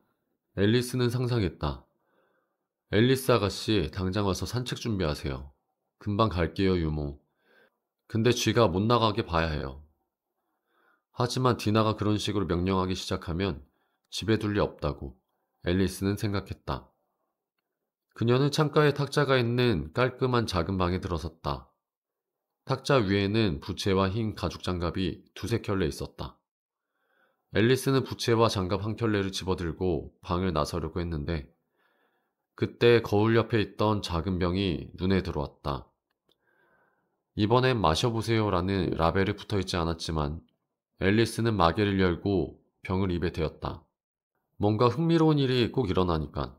앨리스는 상상했다. 앨리스 아가씨, 당장 와서 산책 준비하세요. 금방 갈게요, 유모. 근데 쥐가 못 나가게 봐야 해요. 하지만 디나가 그런 식으로 명령하기 시작하면 집에 둘 리 없다고 앨리스는 생각했다. 그녀는 창가에 탁자가 있는 깔끔한 작은 방에 들어섰다. 탁자 위에는 부채와 흰 가죽 장갑이 두세 켤레 있었다. 앨리스는 부채와 장갑 한 켤레를 집어들고 방을 나서려고 했는데 그때 거울 옆에 있던 작은 병이 눈에 들어왔다. 이번엔 마셔보세요라는 라벨이 붙어있지 않았지만 앨리스는 마개를 열고 병을 입에 대었다. 뭔가 흥미로운 일이 꼭 일어나니까.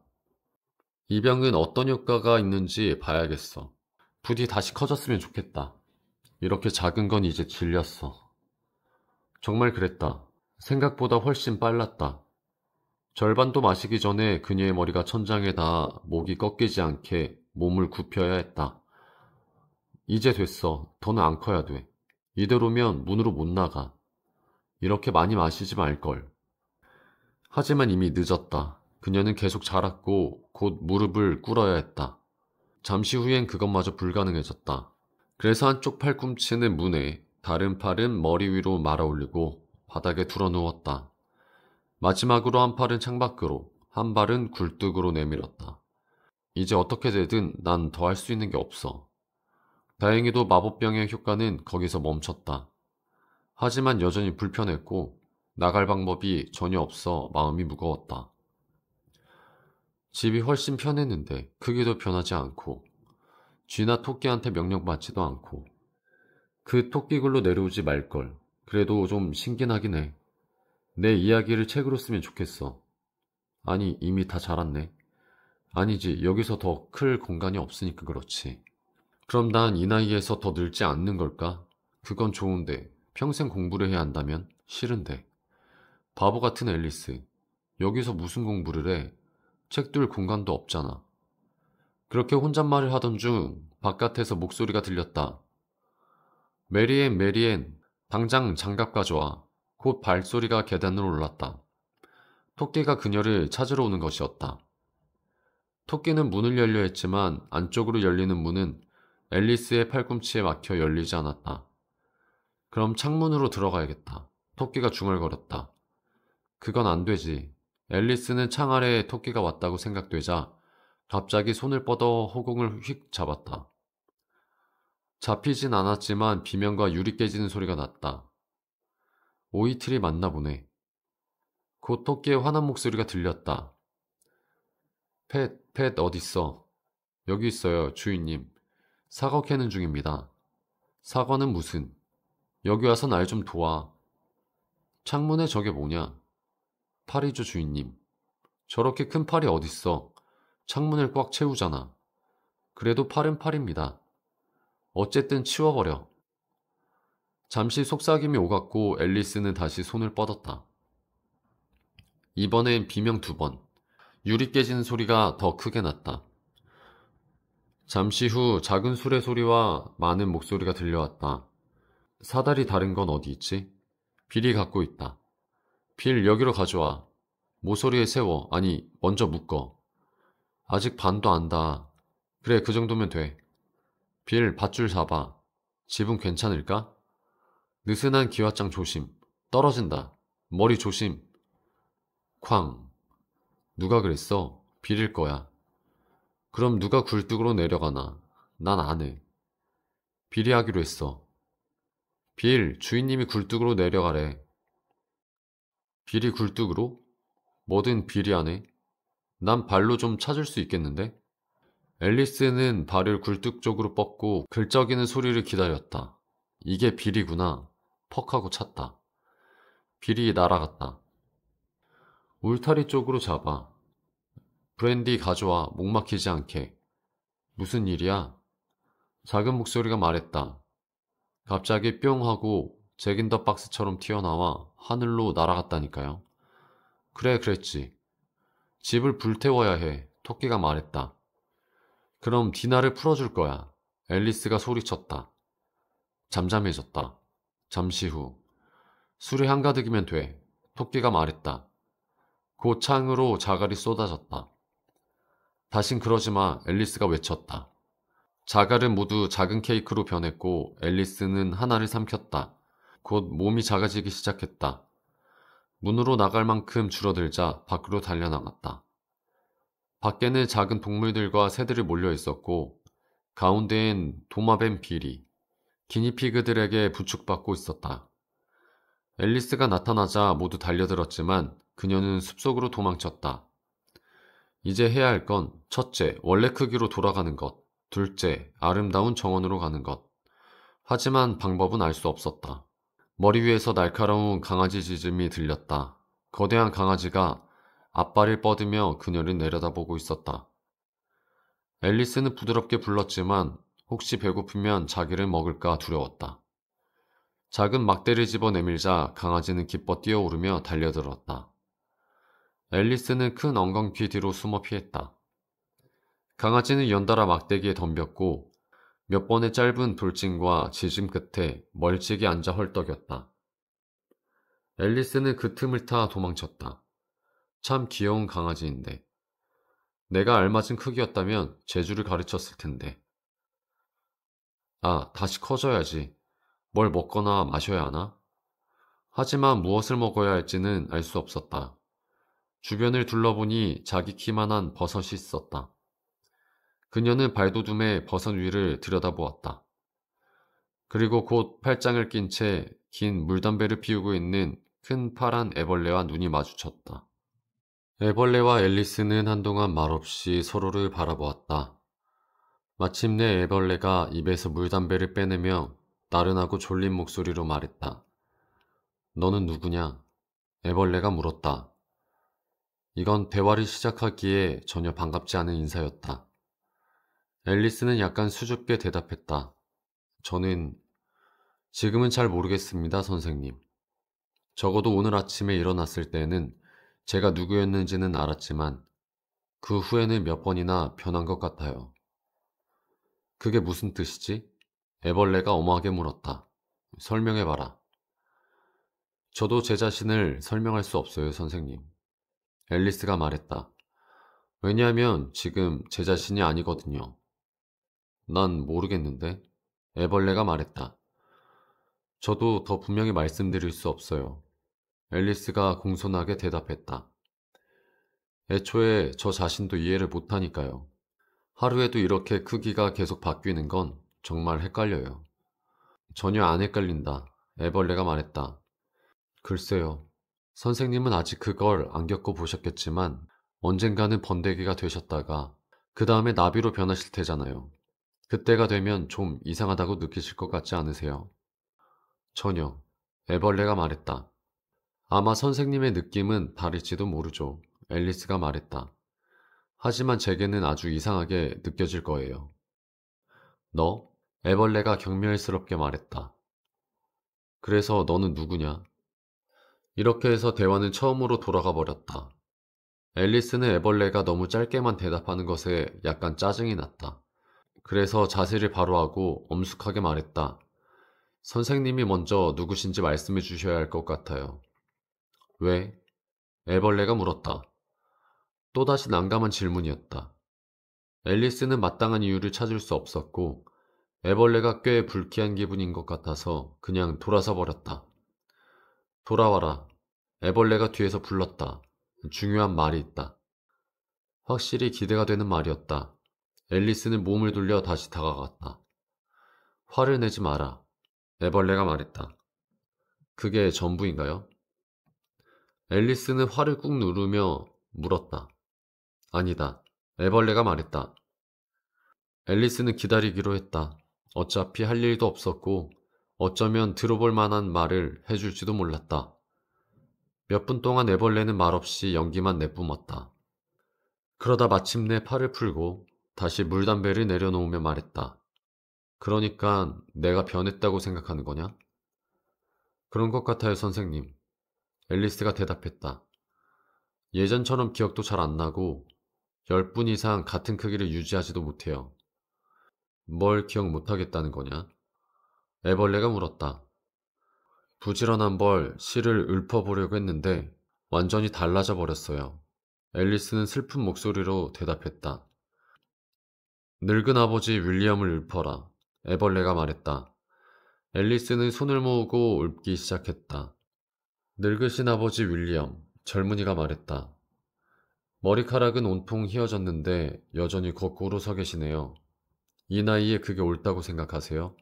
이 병은 어떤 효과가 있는지 봐야겠어. 부디 다시 커졌으면 좋겠다. 이렇게 작은 건 이제 질렸어. 정말 그랬다. 생각보다 훨씬 빨랐다. 절반도 마시기 전에 그녀의 머리가 천장에 닿아 목이 꺾이지 않게 몸을 굽혀야 했다. 이제 됐어. 더는 안 커야 돼. 이대로면 문으로 못 나가. 이렇게 많이 마시지 말걸. 하지만 이미 늦었다. 그녀는 계속 자랐고 곧 무릎을 꿇어야 했다. 잠시 후엔 그것마저 불가능해졌다. 그래서 한쪽 팔꿈치는 문에, 다른 팔은 머리 위로 말아 올리고 바닥에 둘어 누웠다. 마지막으로 한 팔은 창밖으로, 한 발은 굴뚝으로 내밀었다. 이제 어떻게 되든 난 더 할 수 있는 게 없어. 다행히도 마법병의 효과는 거기서 멈췄다. 하지만 여전히 불편했고 나갈 방법이 전혀 없어 마음이 무거웠다. 집이 훨씬 편했는데 크기도 변하지 않고 쥐나 토끼한테 명령받지도 않고 그 토끼굴로 내려오지 말걸. 그래도 좀 신긴 하긴 해. 내 이야기를 책으로 쓰면 좋겠어. 아니 이미 다 자랐네. 아니지 여기서 더 클 공간이 없으니까 그렇지. 그럼 난 이 나이에서 더 늙지 않는 걸까? 그건 좋은데 평생 공부를 해야 한다면 싫은데. 바보 같은 앨리스. 여기서 무슨 공부를 해? 책 둘 공간도 없잖아. 그렇게 혼잣말을 하던 중 바깥에서 목소리가 들렸다. 메리앤, 메리앤, 당장 장갑 가져와. 곧 발소리가 계단으로 올랐다. 토끼가 그녀를 찾으러 오는 것이었다. 토끼는 문을 열려 했지만 안쪽으로 열리는 문은 앨리스의 팔꿈치에 막혀 열리지 않았다. 그럼 창문으로 들어가야겠다. 토끼가 중얼거렸다. 그건 안 되지. 앨리스는 창 아래에 토끼가 왔다고 생각되자 갑자기 손을 뻗어 허공을 휙 잡았다. 잡히진 않았지만 비명과 유리 깨지는 소리가 났다. 오이틀이 맞나 보네. 곧 토끼의 화난 목소리가 들렸다. 펫 어딨어? 여기 있어요, 주인님. 사과 캐는 중입니다. 사과는 무슨? 여기 와서 날 좀 도와. 창문에 저게 뭐냐? 팔이죠, 주인님. 저렇게 큰 팔이 어딨어? 창문을 꽉 채우잖아. 그래도 팔은 팔입니다. 어쨌든 치워버려. 잠시 속삭임이 오갔고 앨리스는 다시 손을 뻗었다. 이번엔 비명 2번. 유리 깨지는 소리가 더 크게 났다. 잠시 후 작은 수레 소리와 많은 목소리가 들려왔다. 사다리 다른 건 어디 있지? 빌이 갖고 있다. 빌 여기로 가져와. 모서리에 세워. 아니 먼저 묶어. 아직 반도 안다. 그래 그 정도면 돼. 빌 밧줄 잡아. 집은 괜찮을까? 느슨한 기왓장 조심. 떨어진다. 머리 조심. 쾅. 누가 그랬어? 빌일 거야. 그럼 누가 굴뚝으로 내려가나? 난 안 해. 빌이 하기로 했어. 빌, 주인님이 굴뚝으로 내려가래. 빌이 굴뚝으로? 뭐든 빌이 하네. 난 발로 좀 찾을 수 있겠는데? 앨리스는 발을 굴뚝 쪽으로 뻗고 긁적이는 소리를 기다렸다. 이게 빌이구나. 퍽 하고 찼다. 빌이 날아갔다. 울타리 쪽으로 잡아. 브랜디 가져와. 목 막히지 않게. 무슨 일이야? 작은 목소리가 말했다. 갑자기 뿅 하고 잭인더박스처럼 튀어나와 하늘로 날아갔다니까요. 그래 그랬지. 집을 불태워야 해. 토끼가 말했다. 그럼 디나를 풀어줄 거야. 앨리스가 소리쳤다. 잠잠해졌다. 잠시 후. 술이 한가득이면 돼. 토끼가 말했다. 곧 창으로 자갈이 쏟아졌다. 다신 그러지 마. 앨리스가 외쳤다. 자갈은 모두 작은 케이크로 변했고 앨리스는 하나를 삼켰다. 곧 몸이 작아지기 시작했다. 문으로 나갈 만큼 줄어들자 밖으로 달려나갔다. 밖에는 작은 동물들과 새들이 몰려 있었고 가운데엔 도마뱀 빌이 기니피그들에게 부축받고 있었다. 앨리스가 나타나자 모두 달려들었지만 그녀는 숲속으로 도망쳤다. 이제 해야 할 건 첫째, 원래 크기로 돌아가는 것. 둘째, 아름다운 정원으로 가는 것. 하지만 방법은 알 수 없었다. 머리 위에서 날카로운 강아지 짖음이 들렸다. 거대한 강아지가 앞발을 뻗으며 그녀를 내려다보고 있었다. 앨리스는 부드럽게 불렀지만 혹시 배고프면 자기를 먹을까 두려웠다. 작은 막대를 집어 내밀자 강아지는 기뻐 뛰어오르며 달려들었다. 앨리스는 큰 엉겅퀴 뒤로 숨어 피했다. 강아지는 연달아 막대기에 덤볐고 몇 번의 짧은 돌진과 지짐 끝에 멀찍이 앉아 헐떡였다. 앨리스는 그 틈을 타 도망쳤다. 참 귀여운 강아지인데. 내가 알맞은 크기였다면 재주를 가르쳤을 텐데. 아, 다시 커져야지. 뭘 먹거나 마셔야 하나? 하지만 무엇을 먹어야 할지는 알 수 없었다. 주변을 둘러보니 자기 키만한 버섯이 있었다. 그녀는 발돋움에 버섯 위를 들여다보았다. 그리고 곧 팔짱을 낀 채 긴 물담배를 피우고 있는 큰 파란 애벌레와 눈이 마주쳤다. 애벌레와 앨리스는 한동안 말없이 서로를 바라보았다. 마침내 애벌레가 입에서 물담배를 빼내며 나른하고 졸린 목소리로 말했다. 너는 누구냐? 애벌레가 물었다. 이건 대화를 시작하기에 전혀 반갑지 않은 인사였다. 앨리스는 약간 수줍게 대답했다. 저는 지금은 잘 모르겠습니다, 선생님. 적어도 오늘 아침에 일어났을 때는 제가 누구였는지는 알았지만 그 후에는 몇 번이나 변한 것 같아요. 그게 무슨 뜻이지? 애벌레가 엄하게 물었다. 설명해봐라. 저도 제 자신을 설명할 수 없어요, 선생님. 앨리스가 말했다. 왜냐하면 지금 제 자신이 아니거든요. 난 모르겠는데. 애벌레가 말했다. 저도 더 분명히 말씀드릴 수 없어요. 앨리스가 공손하게 대답했다. 애초에 저 자신도 이해를 못하니까요. 하루에도 이렇게 크기가 계속 바뀌는 건 정말 헷갈려요. 전혀 안 헷갈린다. 애벌레가 말했다. 글쎄요. 선생님은 아직 그걸 안 겪어보셨겠지만 언젠가는 번데기가 되셨다가 그 다음에 나비로 변하실 테잖아요. 그때가 되면 좀 이상하다고 느끼실 것 같지 않으세요? 전혀. 애벌레가 말했다. 아마 선생님의 느낌은 다를지도 모르죠. 앨리스가 말했다. 하지만 제게는 아주 이상하게 느껴질 거예요. 너? 애벌레가 경멸스럽게 말했다. 그래서 너는 누구냐? 이렇게 해서 대화는 처음으로 돌아가 버렸다. 앨리스는 애벌레가 너무 짧게만 대답하는 것에 약간 짜증이 났다. 그래서 자세를 바로 하고 엄숙하게 말했다. 선생님이 먼저 누구신지 말씀해 주셔야 할 것 같아요. 왜? 애벌레가 물었다. 또다시 난감한 질문이었다. 앨리스는 마땅한 이유를 찾을 수 없었고 애벌레가 꽤 불쾌한 기분인 것 같아서 그냥 돌아서 버렸다. 돌아와라. 애벌레가 뒤에서 불렀다. 중요한 말이 있다. 확실히 기대가 되는 말이었다. 앨리스는 몸을 돌려 다시 다가갔다. 화를 내지 마라. 애벌레가 말했다. 그게 전부인가요? 앨리스는 화를 꾹 누르며 물었다. 아니다. 애벌레가 말했다. 앨리스는 기다리기로 했다. 어차피 할 일도 없었고 어쩌면 들어볼 만한 말을 해줄지도 몰랐다. 몇 분 동안 애벌레는 말없이 연기만 내뿜었다. 그러다 마침내 팔을 풀고 다시 물담배를 내려놓으며 말했다. 그러니까 내가 변했다고 생각하는 거냐? 그런 것 같아요, 선생님. 앨리스가 대답했다. 예전처럼 기억도 잘 안 나고 10분 이상 같은 크기를 유지하지도 못해요. 뭘 기억 못하겠다는 거냐? 애벌레가 물었다. 부지런한 벌 실을 읊어보려고 했는데 완전히 달라져 버렸어요. 앨리스는 슬픈 목소리로 대답했다. 늙은 아버지 윌리엄을 읊어라. 애벌레가 말했다. 앨리스는 손을 모으고 읊기 시작했다. 늙으신 아버지 윌리엄, 젊은이가 말했다. 머리카락은 온통 휘어졌는데 여전히 거꾸로 서 계시네요. 이 나이에 그게 옳다고 생각하세요?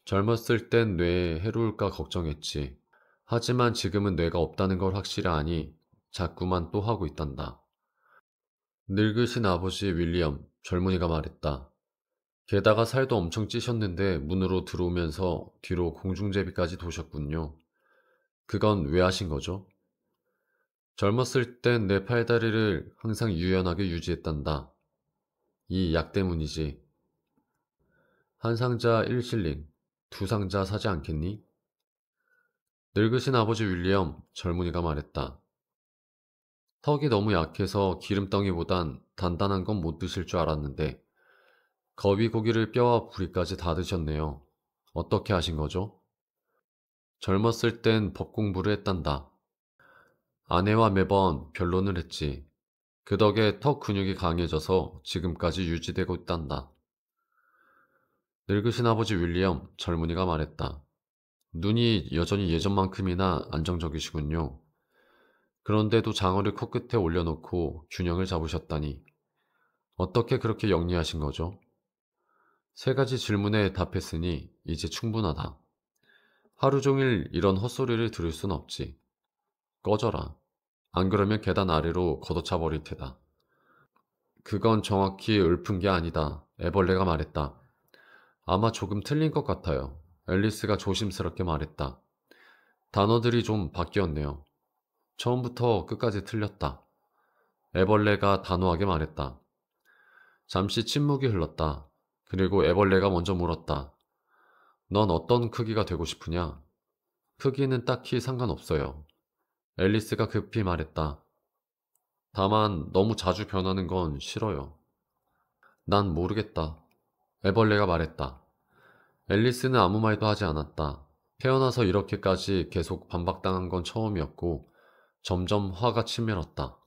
젊었을 땐 뇌에 해로울까 걱정했지. 하지만 지금은 뇌가 없다는 걸 확실히 아니 자꾸만 또 하고 있단다. 늙으신 아버지 윌리엄, 젊은이가 말했다. 게다가 살도 엄청 찌셨는데 문으로 들어오면서 뒤로 공중제비까지 도셨군요. 그건 왜 하신 거죠? 젊었을 땐 내 팔다리를 항상 유연하게 유지했단다. 이 약 때문이지. 한 상자 1실링, 두 상자 사지 않겠니? 늙으신 아버지 윌리엄, 젊은이가 말했다. 턱이 너무 약해서 기름덩이보단 단단한 건 못 드실 줄 알았는데 거위고기를 뼈와 부리까지 다 드셨네요. 어떻게 하신 거죠? 젊었을 땐 법 공부를 했단다. 아내와 매번 변론을 했지. 그 덕에 턱 근육이 강해져서 지금까지 유지되고 있단다. 늙으신 아버지 윌리엄, 젊은이가 말했다. 눈이 여전히 예전만큼이나 안정적이시군요. 그런데도 장어를 코끝에 올려놓고 균형을 잡으셨다니. 어떻게 그렇게 영리하신 거죠? 세 가지 질문에 답했으니 이제 충분하다. 하루 종일 이런 헛소리를 들을 순 없지. 꺼져라. 안 그러면 계단 아래로 걷어차 버릴 테다. 그건 정확히 읊은 게 아니다. 애벌레가 말했다. 아마 조금 틀린 것 같아요. 앨리스가 조심스럽게 말했다. 단어들이 좀 바뀌었네요. 처음부터 끝까지 틀렸다. 애벌레가 단호하게 말했다. 잠시 침묵이 흘렀다. 그리고 애벌레가 먼저 물었다. 넌 어떤 크기가 되고 싶으냐? 크기는 딱히 상관없어요. 앨리스가 급히 말했다. 다만 너무 자주 변하는 건 싫어요. 난 모르겠다. 애벌레가 말했다. 앨리스는 아무 말도 하지 않았다. 태어나서 이렇게까지 계속 반박당한 건 처음이었고 점점 화가 치밀었다.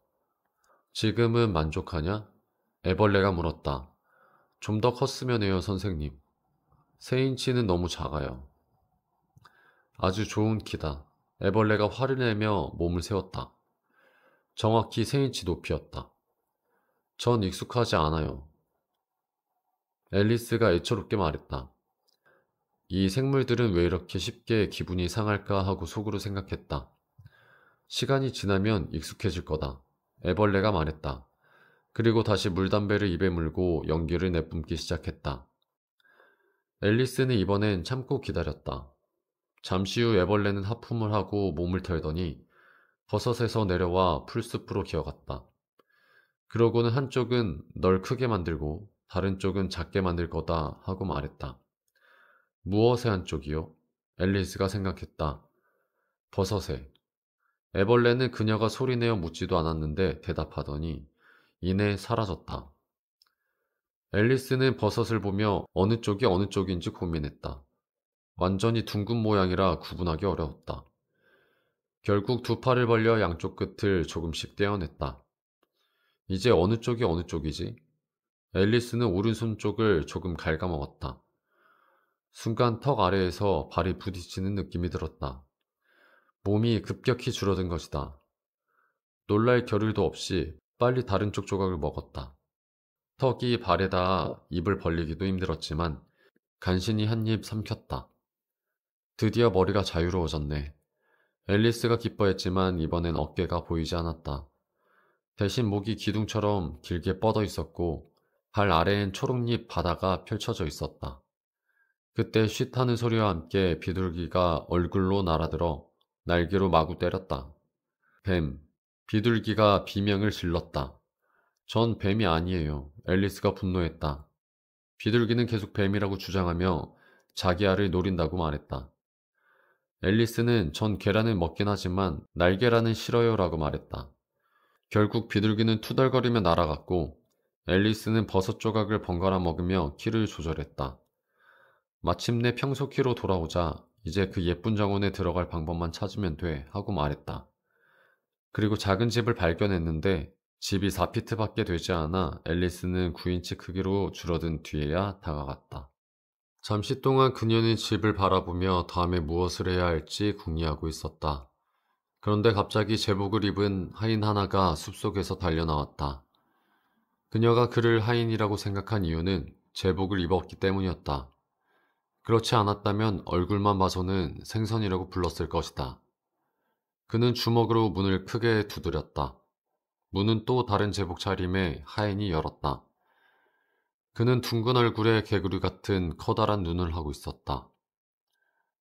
지금은 만족하냐? 애벌레가 물었다. 좀 더 컸으면 해요, 선생님. 3인치는 너무 작아요. 아주 좋은 키다. 애벌레가 화를 내며 몸을 세웠다. 정확히 3인치 높이였다. 전 익숙하지 않아요. 앨리스가 애처롭게 말했다. 이 생물들은 왜 이렇게 쉽게 기분이 상할까 하고 속으로 생각했다. 시간이 지나면 익숙해질 거다. 애벌레가 말했다. 그리고 다시 물담배를 입에 물고 연기를 내뿜기 시작했다. 앨리스는 이번엔 참고 기다렸다. 잠시 후 애벌레는 하품을 하고 몸을 털더니 버섯에서 내려와 풀숲으로 기어갔다. 그러고는 한쪽은 널 크게 만들고 다른 쪽은 작게 만들 거다 하고 말했다. 무엇의 한쪽이요? 앨리스가 생각했다. 버섯에. 애벌레는 그녀가 소리내어 묻지도 않았는데 대답하더니 이내 사라졌다. 앨리스는 버섯을 보며 어느 쪽이 어느 쪽인지 고민했다. 완전히 둥근 모양이라 구분하기 어려웠다. 결국 두 팔을 벌려 양쪽 끝을 조금씩 떼어냈다. 이제 어느 쪽이 어느 쪽이지? 앨리스는 오른손 쪽을 조금 갉아먹었다. 순간 턱 아래에서 발이 부딪히는 느낌이 들었다. 몸이 급격히 줄어든 것이다. 놀랄 겨를도 없이 빨리 다른 쪽 조각을 먹었다. 턱이 발에 닿아 입을 벌리기도 힘들었지만 간신히 한 입 삼켰다. 드디어 머리가 자유로워졌네. 앨리스가 기뻐했지만 이번엔 어깨가 보이지 않았다. 대신 목이 기둥처럼 길게 뻗어 있었고 발 아래엔 초록잎 바다가 펼쳐져 있었다. 그때 쉿 하는 소리와 함께 비둘기가 얼굴로 날아들어 날개로 마구 때렸다. 뱀. 비둘기가 비명을 질렀다. 전 뱀이 아니에요. 앨리스가 분노했다. 비둘기는 계속 뱀이라고 주장하며 자기 알을 노린다고 말했다. 앨리스는 전 계란을 먹긴 하지만 날계란은 싫어요라고 말했다. 결국 비둘기는 투덜거리며 날아갔고 앨리스는 버섯 조각을 번갈아 먹으며 키를 조절했다. 마침내 평소 키로 돌아오자 이제 그 예쁜 정원에 들어갈 방법만 찾으면 돼 하고 말했다. 그리고 작은 집을 발견했는데 집이 4피트밖에 되지 않아 앨리스는 9인치 크기로 줄어든 뒤에야 다가갔다. 잠시 동안 그녀는 집을 바라보며 다음에 무엇을 해야 할지 궁리하고 있었다. 그런데 갑자기 제복을 입은 하인 하나가 숲속에서 달려나왔다. 그녀가 그를 하인이라고 생각한 이유는 제복을 입었기 때문이었다. 그렇지 않았다면 얼굴만 봐서는 생선이라고 불렀을 것이다. 그는 주먹으로 문을 크게 두드렸다. 문은 또 다른 제복 차림의 하인이 열었다. 그는 둥근 얼굴에 개구리 같은 커다란 눈을 하고 있었다.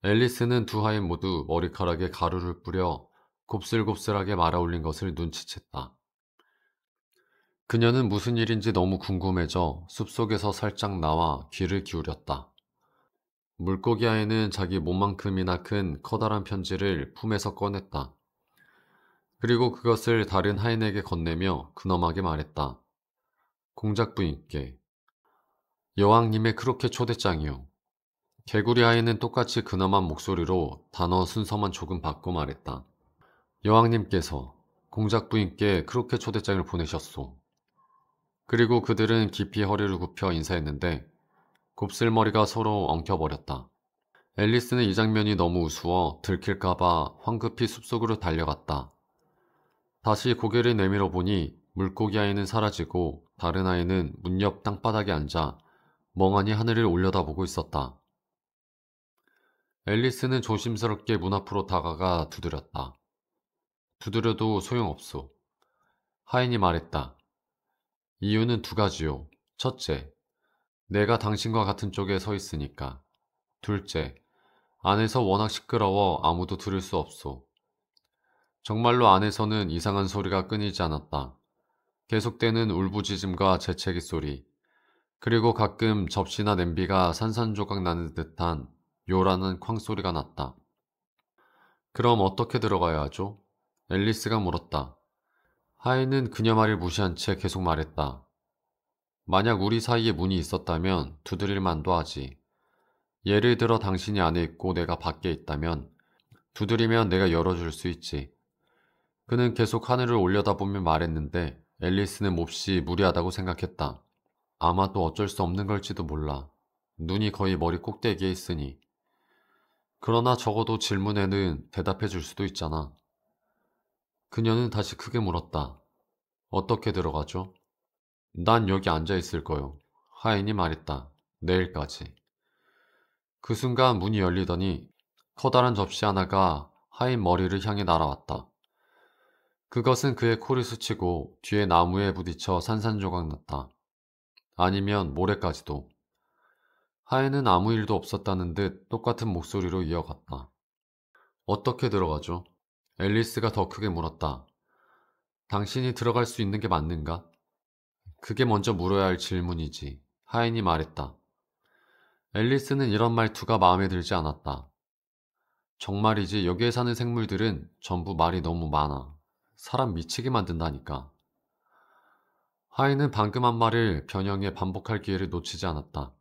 앨리스는 두 하인 모두 머리카락에 가루를 뿌려 곱슬곱슬하게 말아올린 것을 눈치챘다. 그녀는 무슨 일인지 너무 궁금해져 숲속에서 살짝 나와 귀를 기울였다. 물고기 아이는 자기 몸만큼이나 큰 커다란 편지를 품에서 꺼냈다. 그리고 그것을 다른 하인에게 건네며 근엄하게 말했다. 공작 부인께. 여왕님의 크로케 초대장이요. 개구리 하인은 똑같이 근엄한 목소리로 단어 순서만 조금 바꿔 말했다. 여왕님께서 공작 부인께 크로케 초대장을 보내셨소. 그리고 그들은 깊이 허리를 굽혀 인사했는데 곱슬머리가 서로 엉켜버렸다. 앨리스는 이 장면이 너무 우스워 들킬까봐 황급히 숲속으로 달려갔다. 다시 고개를 내밀어 보니 물고기 아이는 사라지고 다른 아이는 문 옆 땅바닥에 앉아 멍하니 하늘을 올려다보고 있었다. 앨리스는 조심스럽게 문 앞으로 다가가 두드렸다. 두드려도 소용없소. 하인이 말했다. 이유는 두 가지요. 첫째, 내가 당신과 같은 쪽에 서 있으니까. 둘째, 안에서 워낙 시끄러워 아무도 들을 수 없소. 정말로 안에서는 이상한 소리가 끊이지 않았다. 계속되는 울부짖음과 재채기 소리, 그리고 가끔 접시나 냄비가 산산조각 나는 듯한 요란한 쾅소리가 났다. 그럼 어떻게 들어가야 하죠? 앨리스가 물었다. 하인은 그녀 말을 무시한 채 계속 말했다. 만약 우리 사이에 문이 있었다면 두드릴 만도 하지. 예를 들어 당신이 안에 있고 내가 밖에 있다면 두드리면 내가 열어줄 수 있지. 그는 계속 하늘을 올려다보며 말했는데 앨리스는 몹시 무리하다고 생각했다. 아마도 어쩔 수 없는 걸지도 몰라. 눈이 거의 머리 꼭대기에 있으니. 그러나 적어도 질문에는 대답해 줄 수도 있잖아. 그녀는 다시 크게 물었다. 어떻게 들어가죠? 난 여기 앉아 있을 거요. 하인이 말했다. 내일까지. 그 순간 문이 열리더니 커다란 접시 하나가 하인 머리를 향해 날아왔다. 그것은 그의 코를 스치고 뒤에 나무에 부딪혀 산산조각 났다. 아니면 모래까지도. 하인은 아무 일도 없었다는 듯 똑같은 목소리로 이어갔다. 어떻게 들어가죠? 앨리스가 더 크게 물었다. 당신이 들어갈 수 있는 게 맞는가? 그게 먼저 물어야 할 질문이지. 하인이 말했다. 앨리스는 이런 말투가 마음에 들지 않았다. 정말이지 여기에 사는 생물들은 전부 말이 너무 많아. 사람 미치게 만든다니까. 하인은 방금 한 말을 변형해 반복할 기회를 놓치지 않았다.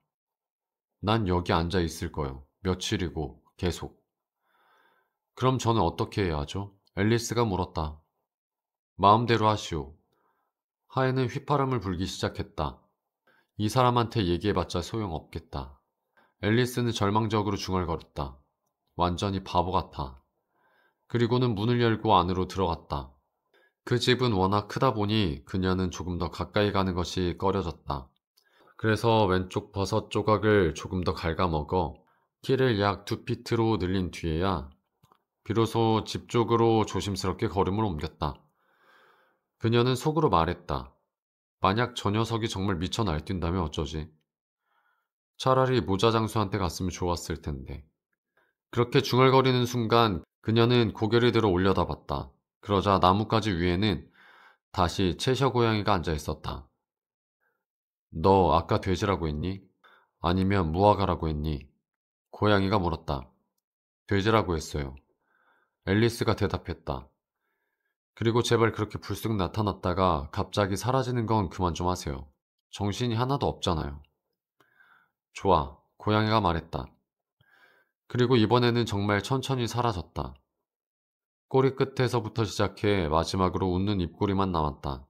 난 여기 앉아 있을 거요. 며칠이고 계속. 그럼 저는 어떻게 해야 하죠? 앨리스가 물었다. 마음대로 하시오. 하인은 휘파람을 불기 시작했다. 이 사람한테 얘기해봤자 소용없겠다. 앨리스는 절망적으로 중얼거렸다. 완전히 바보 같아. 그리고는 문을 열고 안으로 들어갔다. 그 집은 워낙 크다 보니 그녀는 조금 더 가까이 가는 것이 꺼려졌다. 그래서 왼쪽 버섯 조각을 조금 더 갉아먹어 키를 약 2피트로 늘린 뒤에야 비로소 집 쪽으로 조심스럽게 걸음을 옮겼다. 그녀는 속으로 말했다. 만약 저 녀석이 정말 미쳐 날뛴다면 어쩌지? 차라리 모자 장수한테 갔으면 좋았을 텐데. 그렇게 중얼거리는 순간 그녀는 고개를 들어 올려다봤다. 그러자 나뭇가지 위에는 다시 채셔 고양이가 앉아 있었다. 너 아까 돼지라고 했니? 아니면 무화과라고 했니? 고양이가 물었다. 돼지라고 했어요. 앨리스가 대답했다. 그리고 제발 그렇게 불쑥 나타났다가 갑자기 사라지는 건 그만 좀 하세요. 정신이 하나도 없잖아요. 좋아, 고양이가 말했다. 그리고 이번에는 정말 천천히 사라졌다. 꼬리 끝에서부터 시작해 마지막으로 웃는 입꼬리만 남았다.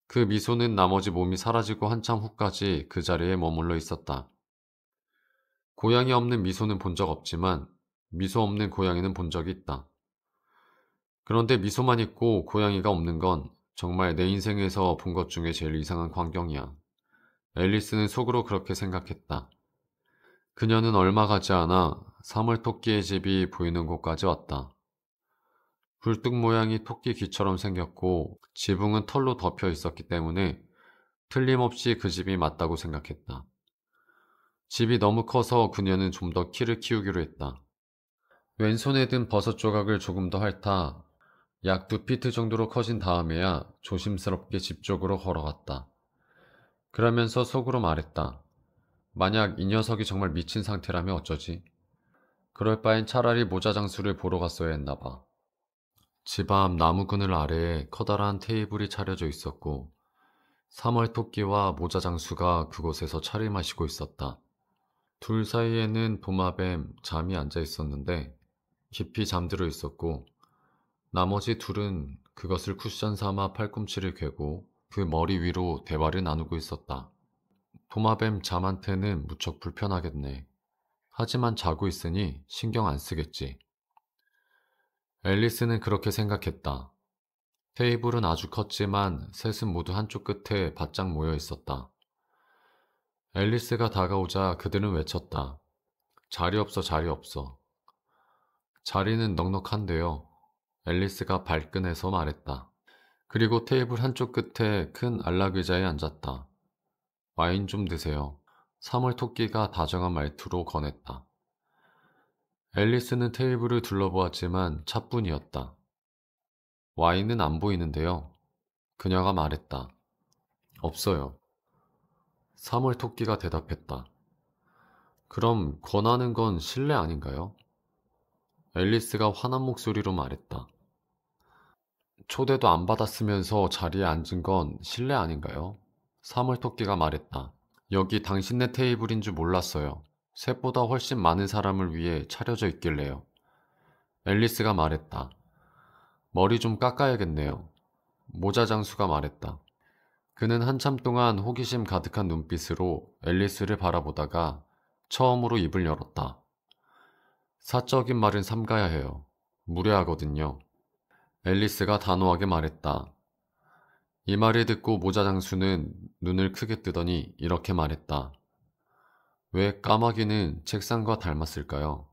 그 미소는 나머지 몸이 사라지고 한참 후까지 그 자리에 머물러 있었다. 고양이 없는 미소는 본 적 없지만 미소 없는 고양이는 본 적이 있다. 그런데 미소만 있고 고양이가 없는 건 정말 내 인생에서 본 것 중에 제일 이상한 광경이야. 앨리스는 속으로 그렇게 생각했다. 그녀는 얼마 가지 않아 사물토끼의 집이 보이는 곳까지 왔다. 굴뚝 모양이 토끼 귀처럼 생겼고 지붕은 털로 덮여 있었기 때문에 틀림없이 그 집이 맞다고 생각했다. 집이 너무 커서 그녀는 좀 더 키를 키우기로 했다. 왼손에 든 버섯 조각을 조금 더 핥아 약 2피트 정도로 커진 다음에야 조심스럽게 집 쪽으로 걸어갔다. 그러면서 속으로 말했다. 만약 이 녀석이 정말 미친 상태라면 어쩌지? 그럴 바엔 차라리 모자 장수를 보러 갔어야 했나 봐. 집 앞 나무 그늘 아래에 커다란 테이블이 차려져 있었고 3월 토끼와 모자 장수가 그곳에서 차를 마시고 있었다. 둘 사이에는 도마뱀 잠이 앉아 있었는데 깊이 잠들어 있었고 나머지 둘은 그것을 쿠션 삼아 팔꿈치를 괴고 그 머리 위로 대화를 나누고 있었다. 도마뱀 잠한테는 무척 불편하겠네. 하지만 자고 있으니 신경 안 쓰겠지. 앨리스는 그렇게 생각했다. 테이블은 아주 컸지만 셋은 모두 한쪽 끝에 바짝 모여 있었다. 앨리스가 다가오자 그들은 외쳤다. 자리 없어, 자리 없어. 자리는 넉넉한데요. 앨리스가 발끈해서 말했다. 그리고 테이블 한쪽 끝에 큰 안락의자에 앉았다. 와인 좀 드세요. 3월 토끼가 다정한 말투로 권했다. 앨리스는 테이블을 둘러보았지만 차뿐이었다. 와인은 안 보이는데요. 그녀가 말했다. 없어요. 3월 토끼가 대답했다. 그럼 권하는 건 실례 아닌가요? 앨리스가 화난 목소리로 말했다. 초대도 안 받았으면서 자리에 앉은 건 실례 아닌가요? 3월 토끼가 말했다. 여기 당신네 테이블인 줄 몰랐어요. 셋보다 훨씬 많은 사람을 위해 차려져 있길래요. 앨리스가 말했다. 머리 좀 깎아야겠네요. 모자 장수가 말했다. 그는 한참 동안 호기심 가득한 눈빛으로 앨리스를 바라보다가 처음으로 입을 열었다. 사적인 말은 삼가야 해요. 무례하거든요. 앨리스가 단호하게 말했다. 이 말을 듣고 모자 장수는 눈을 크게 뜨더니 이렇게 말했다. 왜 까마귀는 책상과 닮았을까요?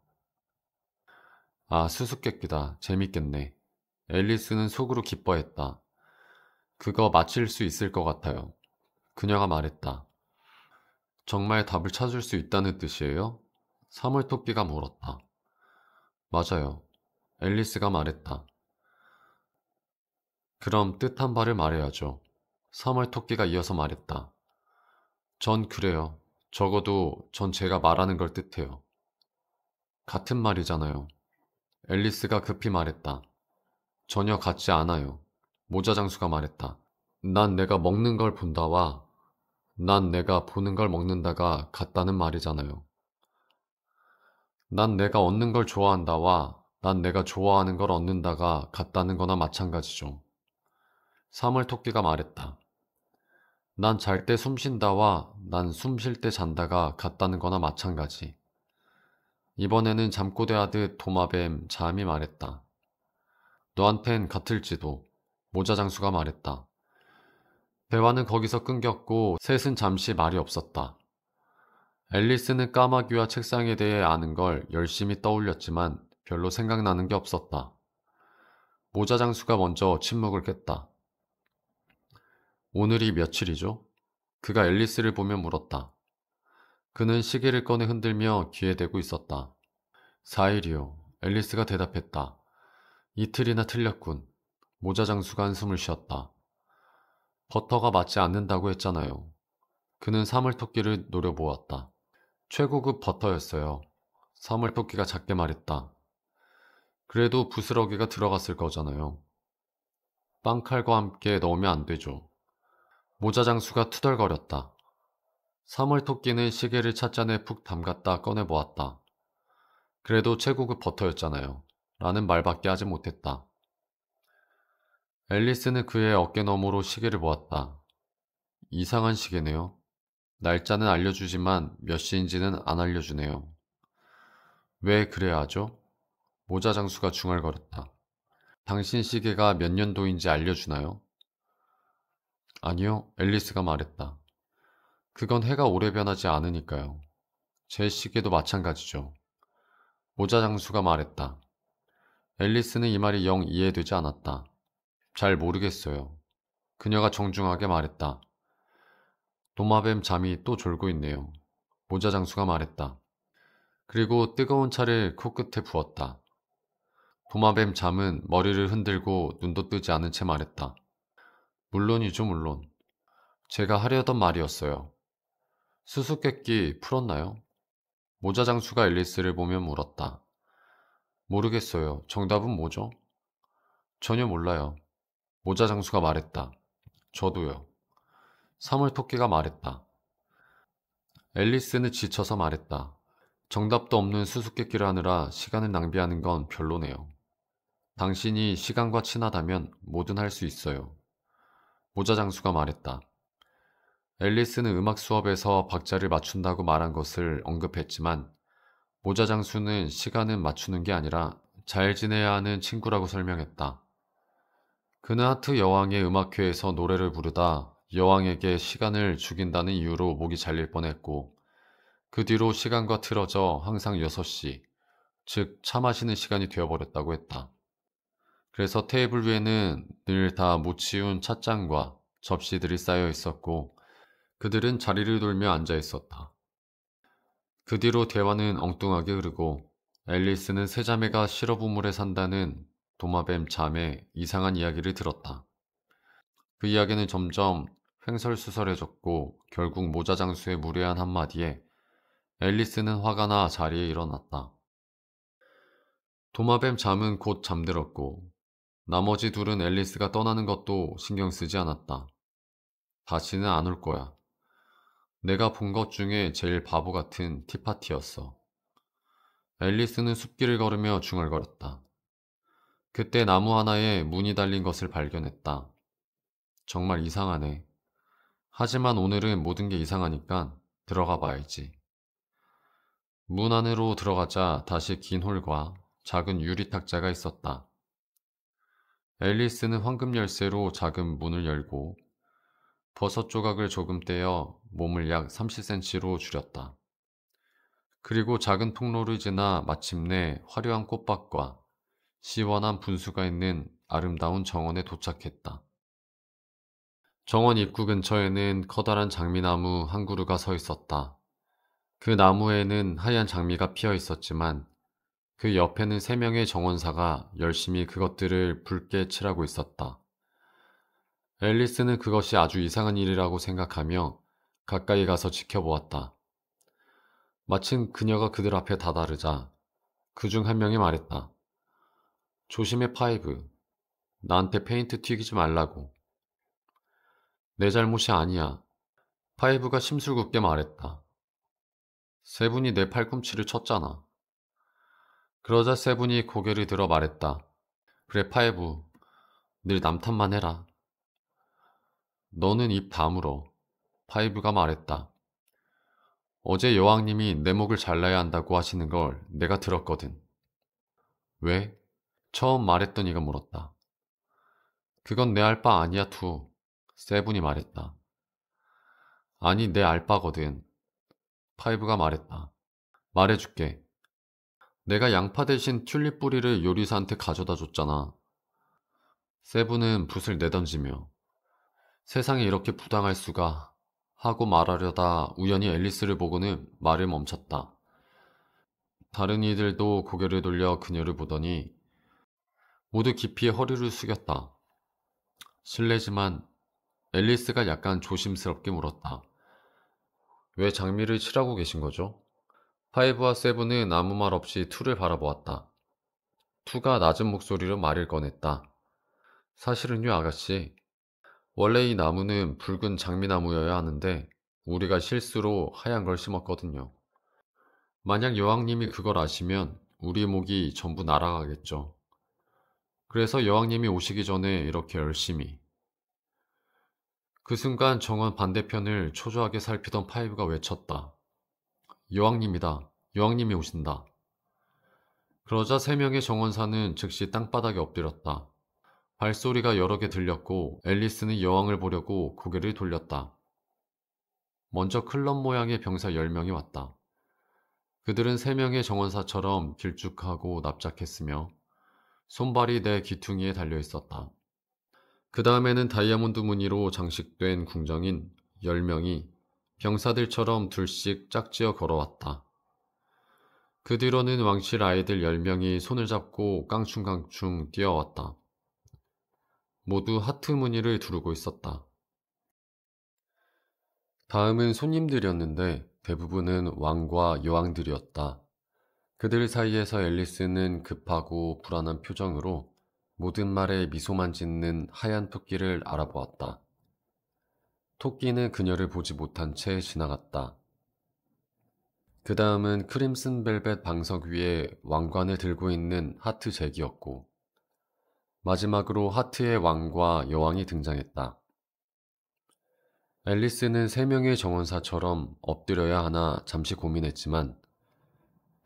아, 수수께끼다. 재밌겠네. 앨리스는 속으로 기뻐했다. 그거 맞힐 수 있을 것 같아요. 그녀가 말했다. 정말 답을 찾을 수 있다는 뜻이에요? 사물토끼가 물었다. 맞아요. 앨리스가 말했다. 그럼 뜻한 바를 말해야죠. 사물토끼가 이어서 말했다. 전 그래요. 적어도 전 제가 말하는 걸 뜻해요. 같은 말이잖아요. 앨리스가 급히 말했다. 전혀 같지 않아요. 모자 장수가 말했다. 난 내가 먹는 걸 본다와 난 내가 보는 걸 먹는다가 같다는 말이잖아요. 난 내가 얻는 걸 좋아한다와 난 내가 좋아하는 걸 얻는다가 같다는 거나 마찬가지죠. 사물토끼가 말했다. 난 잘 때 숨 쉰다와 난 숨 쉴 때 잔다가 같다는 거나 마찬가지. 이번에는 잠꼬대 하듯 도마뱀 잠이 말했다. 너한텐 같을지도. 모자 장수가 말했다. 대화는 거기서 끊겼고 셋은 잠시 말이 없었다. 앨리스는 까마귀와 책상에 대해 아는 걸 열심히 떠올렸지만 별로 생각나는 게 없었다. 모자 장수가 먼저 침묵을 깼다. 오늘이 며칠이죠? 그가 앨리스를 보며 물었다. 그는 시계를 꺼내 흔들며 귀에 대고 있었다. 4일이요. 앨리스가 대답했다. 이틀이나 틀렸군. 모자 장수가 한숨을 쉬었다. 버터가 맞지 않는다고 했잖아요. 그는 사물토끼를 노려보았다. 최고급 버터였어요. 사물토끼가 작게 말했다. 그래도 부스러기가 들어갔을 거잖아요. 빵칼과 함께 넣으면 안 되죠. 모자 장수가 투덜거렸다. 사물토끼는 시계를 찻잔에 푹 담갔다 꺼내보았다. 그래도 최고급 버터였잖아요. 라는 말밖에 하지 못했다. 앨리스는 그의 어깨너머로 시계를 보았다. 이상한 시계네요. 날짜는 알려주지만 몇 시인지는 안 알려주네요. 왜 그래야 하죠? 모자 장수가 중얼거렸다. 당신 시계가 몇 년도인지 알려주나요? 아니요, 앨리스가 말했다. 그건 해가 오래 변하지 않으니까요. 제 시계도 마찬가지죠. 모자 장수가 말했다. 앨리스는 이 말이 영 이해되지 않았다. 잘 모르겠어요. 그녀가 정중하게 말했다. 도마뱀 잠이 또 졸고 있네요. 모자 장수가 말했다. 그리고 뜨거운 차를 코끝에 부었다. 도마뱀 잠은 머리를 흔들고 눈도 뜨지 않은 채 말했다. 물론이죠, 물론. 제가 하려던 말이었어요. 수수께끼 풀었나요? 모자 장수가 앨리스를 보며 물었다. 모르겠어요. 정답은 뭐죠? 전혀 몰라요. 모자 장수가 말했다. 저도요. 사물토끼가 말했다. 앨리스는 지쳐서 말했다. 정답도 없는 수수께끼를 하느라 시간을 낭비하는 건 별로네요. 당신이 시간과 친하다면 뭐든 할 수 있어요. 모자 장수가 말했다. 앨리스는 음악 수업에서 박자를 맞춘다고 말한 것을 언급했지만 모자 장수는 시간은 맞추는 게 아니라 잘 지내야 하는 친구라고 설명했다. 그는 하트 여왕의 음악회에서 노래를 부르다 여왕에게 시간을 죽인다는 이유로 목이 잘릴 뻔했고 그 뒤로 시간과 틀어져 항상 6시, 즉 차 마시는 시간이 되어버렸다고 했다. 그래서 테이블 위에는 늘 다 못 치운 찻잔과 접시들이 쌓여 있었고 그들은 자리를 돌며 앉아 있었다. 그 뒤로 대화는 엉뚱하게 흐르고 앨리스는 세 자매가 실어부물에 산다는 도마뱀 잠의 이상한 이야기를 들었다. 그 이야기는 점점 횡설수설해졌고 결국 모자 장수의 무례한 한마디에 앨리스는 화가 나 자리에 일어났다. 도마뱀 잠은 곧 잠들었고 나머지 둘은 앨리스가 떠나는 것도 신경 쓰지 않았다. 다시는 안 올 거야. 내가 본 것 중에 제일 바보 같은 티파티였어. 앨리스는 숲길을 걸으며 중얼거렸다. 그때 나무 하나에 문이 달린 것을 발견했다. 정말 이상하네. 하지만 오늘은 모든 게 이상하니까 들어가 봐야지. 문 안으로 들어가자 다시 긴 홀과 작은 유리 탁자가 있었다. 앨리스는 황금 열쇠로 작은 문을 열고 버섯 조각을 조금 떼어 몸을 약 30cm로 줄였다. 그리고 작은 통로를 지나 마침내 화려한 꽃밭과 시원한 분수가 있는 아름다운 정원에 도착했다. 정원 입구 근처에는 커다란 장미나무 한 그루가 서 있었다. 그 나무에는 하얀 장미가 피어 있었지만 그 옆에는 3명의 정원사가 열심히 그것들을 붉게 칠하고 있었다. 앨리스는 그것이 아주 이상한 일이라고 생각하며 가까이 가서 지켜보았다. 마침 그녀가 그들 앞에 다다르자 그중 한 명이 말했다. 조심해 파이브. 나한테 페인트 튀기지 말라고. 내 잘못이 아니야. 파이브가 심술궂게 말했다. 세븐이 내 팔꿈치를 쳤잖아. 그러자 세븐이 고개를 들어 말했다. 그래 파이브. 늘 남탓만 해라. 너는 입 다물어. 파이브가 말했다. 어제 여왕님이 내 목을 잘라야 한다고 하시는 걸 내가 들었거든. 왜? 처음 말했던 이가 물었다. 그건 내 알 바 아니야 투. 세븐이 말했다. 아니 내 알 바거든. 파이브가 말했다. 말해줄게. 내가 양파 대신 튤립 뿌리를 요리사한테 가져다 줬잖아. 세븐은 붓을 내던지며 세상에 이렇게 부당할 수가 하고 말하려다 우연히 앨리스를 보고는 말을 멈췄다. 다른 이들도 고개를 돌려 그녀를 보더니 모두 깊이 허리를 숙였다. 실례지만 앨리스가 약간 조심스럽게 물었다. 왜 장미를 칠하고 계신 거죠? 파이브와 세븐은 아무 말 없이 투를 바라보았다. 투가 낮은 목소리로 말을 꺼냈다. 사실은요 아가씨, 원래 이 나무는 붉은 장미나무여야 하는데 우리가 실수로 하얀 걸 심었거든요. 만약 여왕님이 그걸 아시면 우리 목이 전부 날아가겠죠. 그래서 여왕님이 오시기 전에 이렇게 열심히. 그 순간 정원 반대편을 초조하게 살피던 파이브가 외쳤다. 여왕님이다. 여왕님이 오신다. 그러자 3명의 정원사는 즉시 땅바닥에 엎드렸다. 발소리가 여러 개 들렸고 앨리스는 여왕을 보려고 고개를 돌렸다. 먼저 클럽 모양의 병사 10명이 왔다. 그들은 3명의 정원사처럼 길쭉하고 납작했으며 손발이 내 귀퉁이에 달려 있었다. 그 다음에는 다이아몬드 무늬로 장식된 궁정인 10명이 병사들처럼 둘씩 짝지어 걸어왔다. 그 뒤로는 왕실 아이들 10명이 손을 잡고 깡충깡충 뛰어왔다. 모두 하트 무늬를 두르고 있었다. 다음은 손님들이었는데 대부분은 왕과 여왕들이었다. 그들 사이에서 앨리스는 급하고 불안한 표정으로 모든 말에 미소만 짓는 하얀 토끼를 알아보았다. 토끼는 그녀를 보지 못한 채 지나갔다. 그 다음은 크림슨 벨벳 방석 위에 왕관을 들고 있는 하트 잭이었고, 마지막으로 하트의 왕과 여왕이 등장했다. 앨리스는 세 명의 정원사처럼 엎드려야 하나 잠시 고민했지만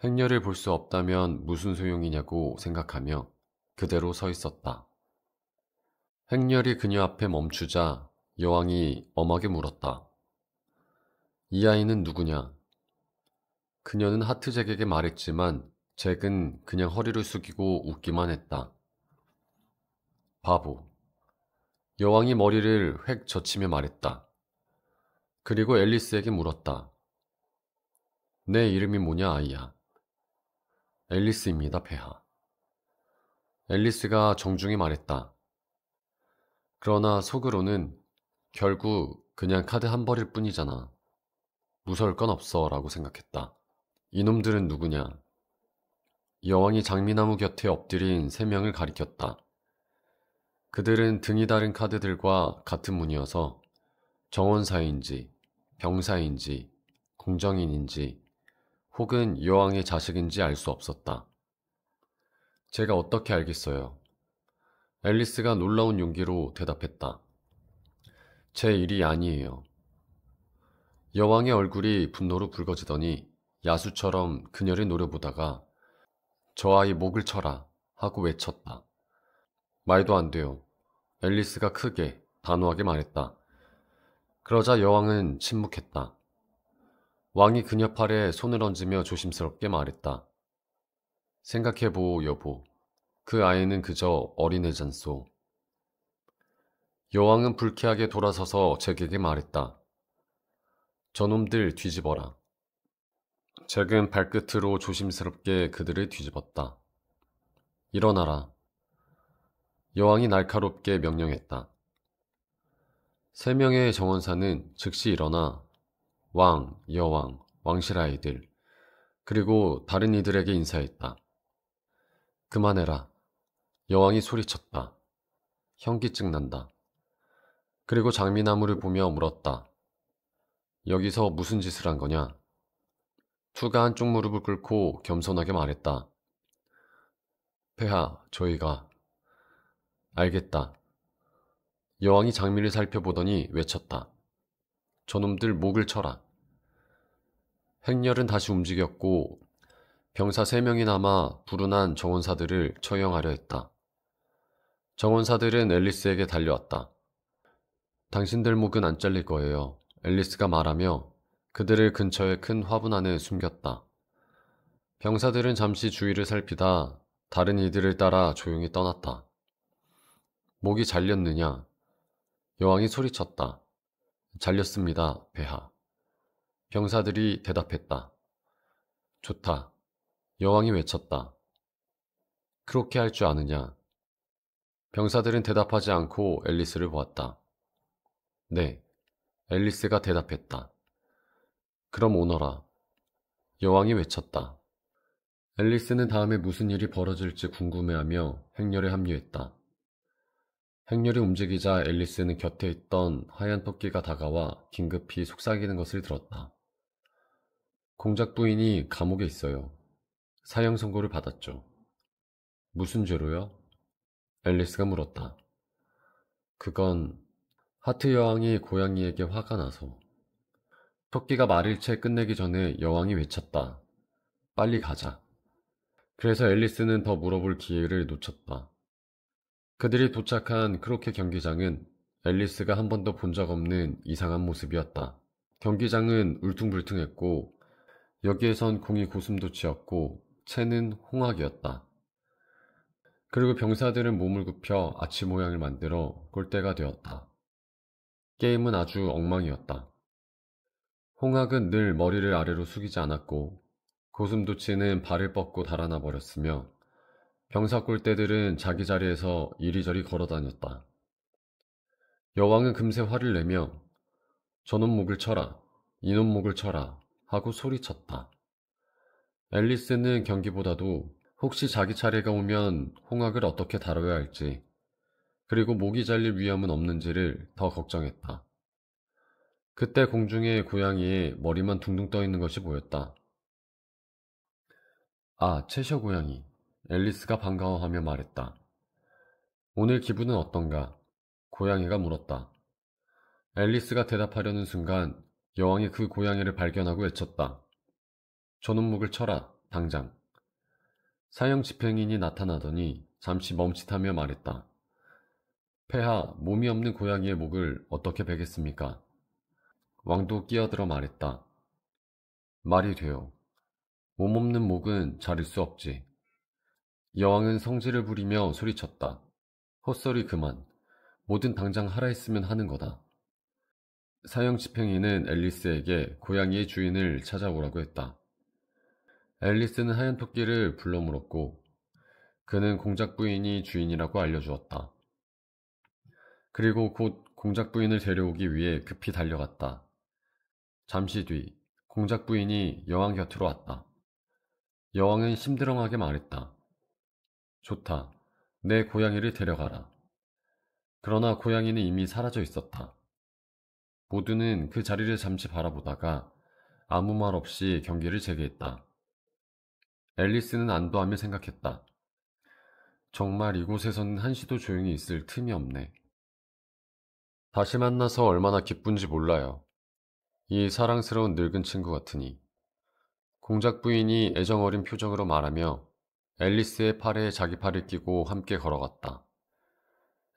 행렬을 볼 수 없다면 무슨 소용이냐고 생각하며 그대로 서 있었다. 행렬이 그녀 앞에 멈추자 여왕이 엄하게 물었다. 이 아이는 누구냐? 그녀는 하트 잭에게 말했지만 잭은 그냥 허리를 숙이고 웃기만 했다. 바보. 여왕이 머리를 획 젖히며 말했다. 그리고 앨리스에게 물었다. 내 이름이 뭐냐, 아이야? 앨리스입니다, 폐하. 앨리스가 정중히 말했다. 그러나 속으로는 결국 그냥 카드 한 벌일 뿐이잖아. 무서울 건 없어 라고 생각했다. 이놈들은 누구냐? 여왕이 장미나무 곁에 엎드린 세 명을 가리켰다. 그들은 등이 다른 카드들과 같은 무늬여서 정원사인지, 병사인지, 궁정인인지, 혹은 여왕의 자식인지 알 수 없었다. 제가 어떻게 알겠어요? 앨리스가 놀라운 용기로 대답했다. 제 일이 아니에요. 여왕의 얼굴이 분노로 붉어지더니 야수처럼 그녀를 노려보다가 저 아이 목을 쳐라 하고 외쳤다. 말도 안 돼요. 앨리스가 크게 단호하게 말했다. 그러자 여왕은 침묵했다. 왕이 그녀 팔에 손을 얹으며 조심스럽게 말했다. 생각해보, 여보. 그 아이는 그저 어린애잖소. 여왕은 불쾌하게 돌아서서 잭에게 말했다. 저놈들 뒤집어라. 잭은 발끝으로 조심스럽게 그들을 뒤집었다. 일어나라. 여왕이 날카롭게 명령했다. 세 명의 정원사는 즉시 일어나 왕, 여왕, 왕실 아이들, 그리고 다른 이들에게 인사했다. 그만해라. 여왕이 소리쳤다. 현기증 난다. 그리고 장미나무를 보며 물었다. 여기서 무슨 짓을 한 거냐? 투가 한쪽 무릎을 꿇고 겸손하게 말했다. 폐하, 저희가... 알겠다. 여왕이 장미를 살펴보더니 외쳤다. 저놈들 목을 쳐라. 행렬은 다시 움직였고 병사 3명이 남아 불운한 정원사들을 처형하려 했다. 정원사들은 앨리스에게 달려왔다. 당신들 목은 안 잘릴 거예요. 앨리스가 말하며 그들을 근처의 큰 화분 안에 숨겼다. 병사들은 잠시 주위를 살피다 다른 이들을 따라 조용히 떠났다. 목이 잘렸느냐? 여왕이 소리쳤다. 잘렸습니다, 폐하. 병사들이 대답했다. 좋다. 여왕이 외쳤다. 그렇게 할 줄 아느냐? 병사들은 대답하지 않고 앨리스를 보았다. 네, 앨리스가 대답했다. 그럼 오너라. 여왕이 외쳤다. 앨리스는 다음에 무슨 일이 벌어질지 궁금해하며 행렬에 합류했다. 행렬이 움직이자 앨리스는 곁에 있던 하얀 토끼가 다가와 긴급히 속삭이는 것을 들었다. 공작 부인이 감옥에 있어요. 사형 선고를 받았죠. 무슨 죄로요? 앨리스가 물었다. 그건 하트 여왕이 고양이에게 화가 나서. 토끼가 말을 채 끝내기 전에 여왕이 외쳤다. 빨리 가자. 그래서 앨리스는 더 물어볼 기회를 놓쳤다. 그들이 도착한 크로케 경기장은 앨리스가 한 번도 본 적 없는 이상한 모습이었다. 경기장은 울퉁불퉁했고 여기에선 공이 고슴도치였고 채는 홍학이었다. 그리고 병사들은 몸을 굽혀 아치 모양을 만들어 골대가 되었다. 게임은 아주 엉망이었다. 홍학은 늘 머리를 아래로 숙이지 않았고 고슴도치는 발을 뻗고 달아나 버렸으며 병사 꼴대들은 자기 자리에서 이리저리 걸어다녔다. 여왕은 금세 화를 내며 저놈 목을 쳐라, 이놈 목을 쳐라 하고 소리쳤다. 앨리스는 경기보다도 혹시 자기 차례가 오면 홍학을 어떻게 다뤄야 할지, 그리고 목이 잘릴 위험은 없는지를 더 걱정했다. 그때 공중에 고양이의 머리만 둥둥 떠 있는 것이 보였다. 아, 채셔 고양이. 앨리스가 반가워하며 말했다. 오늘 기분은 어떤가? 고양이가 물었다. 앨리스가 대답하려는 순간 여왕이 그 고양이를 발견하고 외쳤다. 저놈목을 쳐라, 당장. 사형 집행인이 나타나더니 잠시 멈칫하며 말했다. 폐하, 몸이 없는 고양이의 목을 어떻게 베겠습니까? 왕도 끼어들어 말했다. 말이 돼요. 몸 없는 목은 자를 수 없지. 여왕은 성질을 부리며 소리쳤다. 헛소리 그만. 뭐든 당장 하라 했으면 하는 거다. 사형 집행인은 앨리스에게 고양이의 주인을 찾아오라고 했다. 앨리스는 하얀 토끼를 불러 물었고 그는 공작 부인이 주인이라고 알려주었다. 그리고 곧 공작 부인을 데려오기 위해 급히 달려갔다. 잠시 뒤 공작 부인이 여왕 곁으로 왔다. 여왕은 심드렁하게 말했다. 좋다. 내 고양이를 데려가라. 그러나 고양이는 이미 사라져 있었다. 모두는 그 자리를 잠시 바라보다가 아무 말 없이 경기를 재개했다. 앨리스는 안도하며 생각했다. 정말 이곳에서는 한시도 조용히 있을 틈이 없네. 다시 만나서 얼마나 기쁜지 몰라요. 이 사랑스러운 늙은 친구 같으니. 공작 부인이 애정어린 표정으로 말하며 앨리스의 팔에 자기 팔을 끼고 함께 걸어갔다.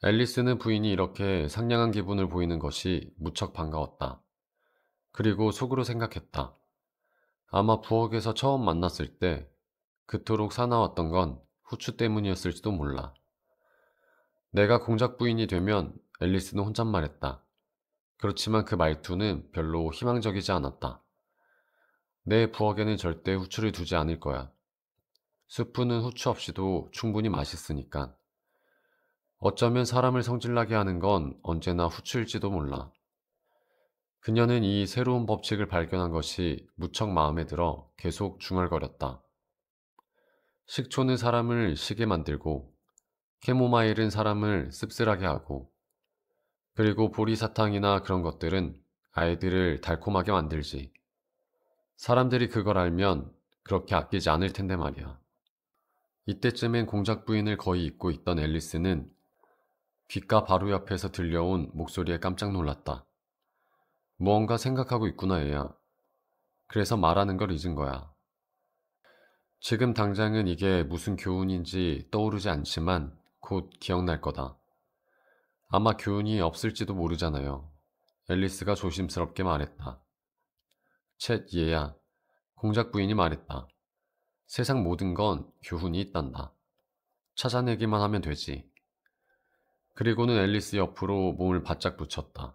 앨리스는 부인이 이렇게 상냥한 기분을 보이는 것이 무척 반가웠다. 그리고 속으로 생각했다. 아마 부엌에서 처음 만났을 때 그토록 사나웠던 건 후추 때문이었을지도 몰라. 내가 공작 부인이 되면 앨리스는 혼잣말했다. 그렇지만 그 말투는 별로 희망적이지 않았다. 내 부엌에는 절대 후추를 두지 않을 거야. 수프는 후추 없이도 충분히 맛있으니까. 어쩌면 사람을 성질나게 하는 건 언제나 후추일지도 몰라. 그녀는 이 새로운 법칙을 발견한 것이 무척 마음에 들어 계속 중얼거렸다. 식초는 사람을 시게 만들고, 캐모마일은 사람을 씁쓸하게 하고, 그리고 보리사탕이나 그런 것들은 아이들을 달콤하게 만들지. 사람들이 그걸 알면 그렇게 아끼지 않을 텐데 말이야. 이때쯤엔 공작 부인을 거의 잊고 있던 앨리스는 귓가 바로 옆에서 들려온 목소리에 깜짝 놀랐다. 무언가 생각하고 있구나, 얘야. 그래서 말하는 걸 잊은 거야. 지금 당장은 이게 무슨 교훈인지 떠오르지 않지만 곧 기억날 거다. 아마 교훈이 없을지도 모르잖아요. 앨리스가 조심스럽게 말했다. 쳇 얘야. 공작 부인이 말했다. 세상 모든 건 교훈이 있단다. 찾아내기만 하면 되지. 그리고는 앨리스 옆으로 몸을 바짝 붙였다.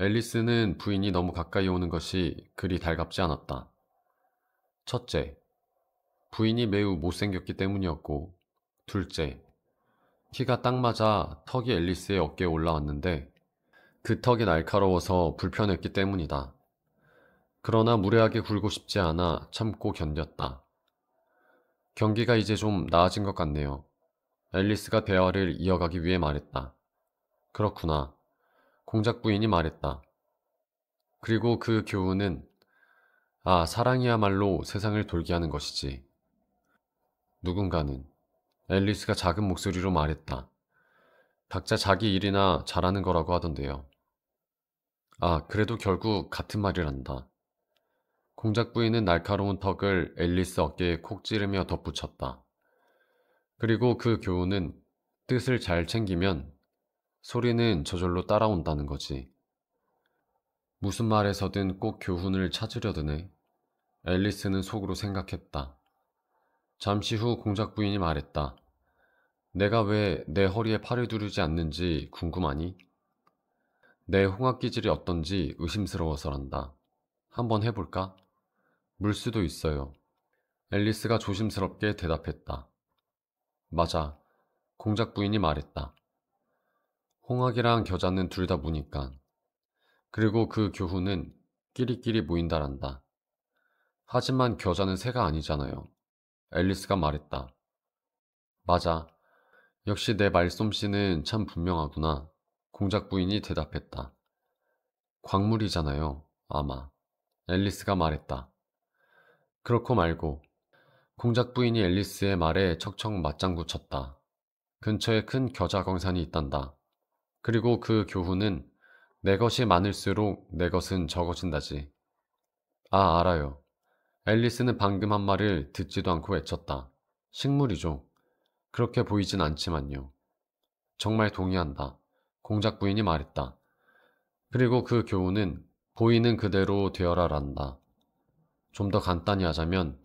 앨리스는 부인이 너무 가까이 오는 것이 그리 달갑지 않았다. 첫째, 부인이 매우 못생겼기 때문이었고, 둘째, 키가 딱 맞아 턱이 앨리스의 어깨에 올라왔는데 그 턱이 날카로워서 불편했기 때문이다. 그러나 무례하게 굴고 싶지 않아 참고 견뎠다. 경기가 이제 좀 나아진 것 같네요. 앨리스가 대화를 이어가기 위해 말했다. 그렇구나. 공작 부인이 말했다. 그리고 그 교훈은 사랑이야말로 세상을 돌게 하는 것이지. 누군가는 앨리스가 작은 목소리로 말했다. 각자 자기 일이나 잘하는 거라고 하던데요. 그래도 결국 같은 말이란다. 공작 부인은 날카로운 턱을 앨리스 어깨에 콕 찌르며 덧붙였다. 그리고 그 교훈은 뜻을 잘 챙기면 소리는 저절로 따라온다는 거지. 무슨 말에서든 꼭 교훈을 찾으려 드네. 앨리스는 속으로 생각했다. 잠시 후 공작 부인이 말했다. 내가 왜 내 허리에 팔을 두르지 않는지 궁금하니? 내 홍학 기질이 어떤지 의심스러워서란다. 한번 해볼까? 물 수도 있어요. 앨리스가 조심스럽게 대답했다. 맞아. 공작 부인이 말했다. 홍학이랑 겨자는 둘 다 무니까. 그리고 그 교훈은 끼리끼리 모인다란다. 하지만 겨자는 새가 아니잖아요. 앨리스가 말했다. 맞아. 역시 내 말솜씨는 참 분명하구나. 공작 부인이 대답했다. 광물이잖아요, 아마. 앨리스가 말했다. 그렇고 말고. 공작 부인이 앨리스의 말에 척척 맞장구 쳤다. 근처에 큰 겨자광산이 있단다. 그리고 그 교훈은 내 것이 많을수록 내 것은 적어진다지. 아, 알아요. 앨리스는 방금 한 말을 듣지도 않고 외쳤다. 식물이죠. 그렇게 보이진 않지만요. 정말 동의한다. 공작 부인이 말했다. 그리고 그 교훈은 보이는 그대로 되어라란다. 좀 더 간단히 하자면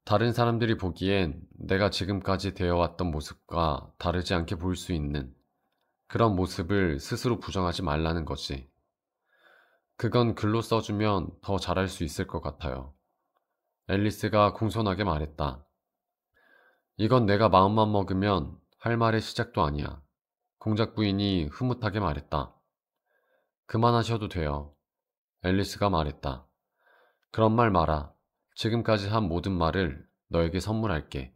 다른 사람들이 보기엔 내가 지금까지 되어왔던 모습과 다르지 않게 보일 수 있는 그런 모습을 스스로 부정하지 말라는 거지. 그건 글로 써주면 더 잘할 수 있을 것 같아요. 앨리스가 공손하게 말했다. 이건 내가 마음만 먹으면 할 말의 시작도 아니야. 공작 부인이 흐뭇하게 말했다. 그만하셔도 돼요. 앨리스가 말했다. 그런 말 마라. 지금까지 한 모든 말을 너에게 선물할게.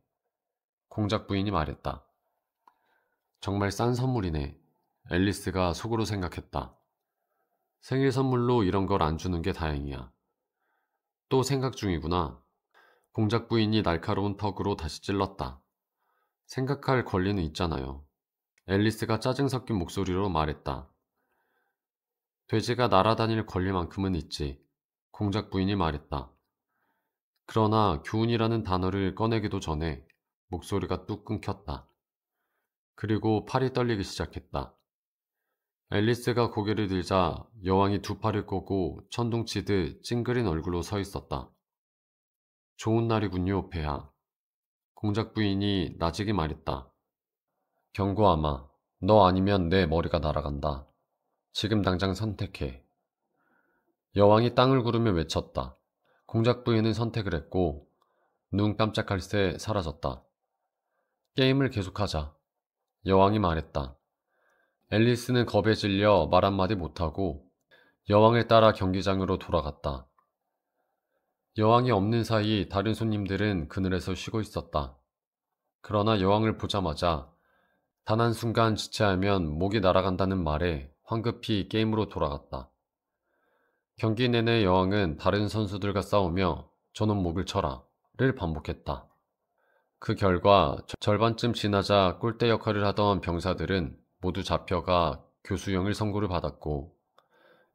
공작 부인이 말했다. 정말 싼 선물이네. 앨리스가 속으로 생각했다. 생일 선물로 이런 걸 안 주는 게 다행이야. 또 생각 중이구나. 공작 부인이 날카로운 턱으로 다시 찔렀다. 생각할 권리는 있잖아요. 앨리스가 짜증 섞인 목소리로 말했다. 돼지가 날아다닐 권리만큼은 있지. 공작 부인이 말했다. 그러나 교훈이라는 단어를 꺼내기도 전에 목소리가 뚝 끊겼다. 그리고 팔이 떨리기 시작했다. 앨리스가 고개를 들자 여왕이 두 팔을 꼬고 천둥치듯 찡그린 얼굴로 서 있었다. 좋은 날이군요, 폐하. 공작 부인이 나직이 말했다. 경고하마. 너 아니면 내 머리가 날아간다. 지금 당장 선택해. 여왕이 땅을 구르며 외쳤다. 공작 부인은 선택을 했고 눈 깜짝할 새 사라졌다. 게임을 계속하자. 여왕이 말했다. 앨리스는 겁에 질려 말 한마디 못하고 여왕을 따라 경기장으로 돌아갔다. 여왕이 없는 사이 다른 손님들은 그늘에서 쉬고 있었다. 그러나 여왕을 보자마자 단 한순간 지체하면 목이 날아간다는 말에 황급히 게임으로 돌아갔다. 경기 내내 여왕은 다른 선수들과 싸우며 저놈 목을 쳐라를 반복했다. 그 결과 절반쯤 지나자 꼴대 역할을 하던 병사들은 모두 잡혀가 교수형을 선고를 받았고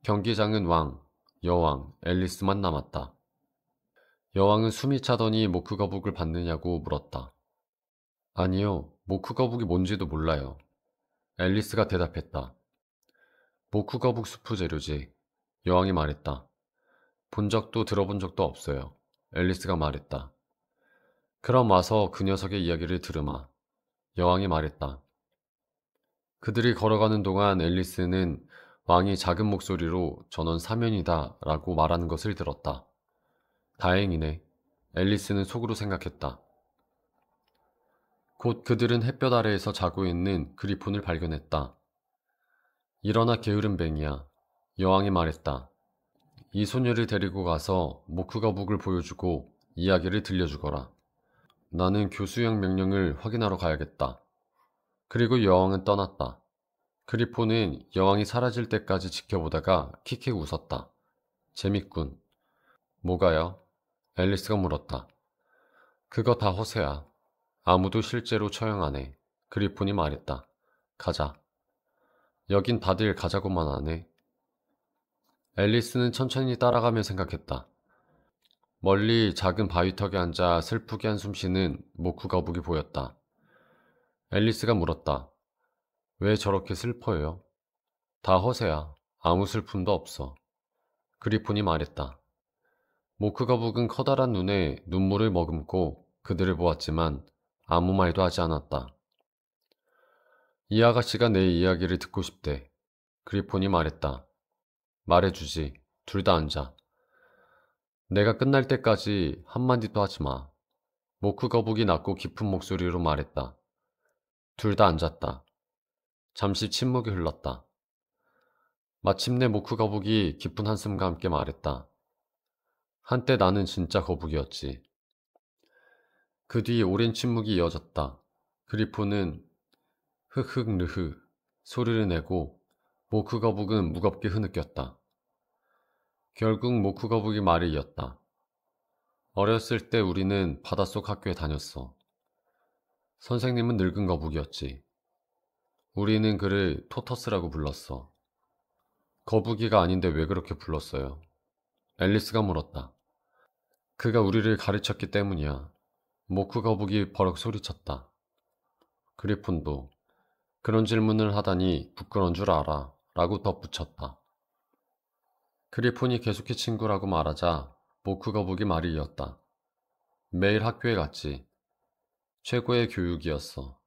경기장은 왕, 여왕, 앨리스만 남았다. 여왕은 숨이 차더니 모크 거북을 받느냐고 물었다. 아니요, 모크 거북이 뭔지도 몰라요. 앨리스가 대답했다. 모크 거북 수프 재료지. 여왕이 말했다. 본 적도 들어본 적도 없어요. 앨리스가 말했다. 그럼 와서 그 녀석의 이야기를 들으마. 여왕이 말했다. 그들이 걸어가는 동안 앨리스는 왕이 작은 목소리로 전원 사면이다 라고 말하는 것을 들었다. 다행이네. 앨리스는 속으로 생각했다. 곧 그들은 햇볕 아래에서 자고 있는 그리폰을 발견했다. 일어나 게으른 뱅이야. 여왕이 말했다. 이 소녀를 데리고 가서 모크거북을 보여주고 이야기를 들려주거라. 나는 교수형 명령을 확인하러 가야겠다. 그리고 여왕은 떠났다. 그리폰은 여왕이 사라질 때까지 지켜보다가 킥킥 웃었다. 재밌군. 뭐가요? 앨리스가 물었다. 그거 다 허세야. 아무도 실제로 처형 안 해. 그리폰이 말했다. 가자. 여긴 다들 가자고만 하네. 앨리스는 천천히 따라가며 생각했다. 멀리 작은 바위턱에 앉아 슬프게 한숨 쉬는 모쿠 거북이 보였다. 앨리스가 물었다. 왜 저렇게 슬퍼요? 다 허세야. 아무 슬픔도 없어. 그리폰이 말했다. 모크 거북은 커다란 눈에 눈물을 머금고 그들을 보았지만 아무 말도 하지 않았다. 이 아가씨가 내 이야기를 듣고 싶대. 그리폰이 말했다. 말해주지. 둘 다 앉아. 내가 끝날 때까지 한마디도 하지 마. 모크 거북이 낮고 깊은 목소리로 말했다. 둘 다 앉았다. 잠시 침묵이 흘렀다. 마침내 모크 거북이 깊은 한숨과 함께 말했다. 한때 나는 진짜 거북이었지. 그 뒤 오랜 침묵이 이어졌다. 그리폰은 흑흑르흐 소리를 내고 모크 거북은 무겁게 흐느꼈다. 결국 모크 거북이 말을 이었다. 어렸을 때 우리는 바닷속 학교에 다녔어. 선생님은 늙은 거북이였지. 우리는 그를 토터스라고 불렀어. 거북이가 아닌데 왜 그렇게 불렀어요? 앨리스가 물었다. 그가 우리를 가르쳤기 때문이야. 모크 거북이 버럭 소리쳤다. 그리폰도 그런 질문을 하다니 부끄러운 줄 알아 라고 덧붙였다. 그리폰이 계속해 친구라고 말하자 모크 거북이 말이 이었다. 매일 학교에 갔지. 최고의 교육이었어.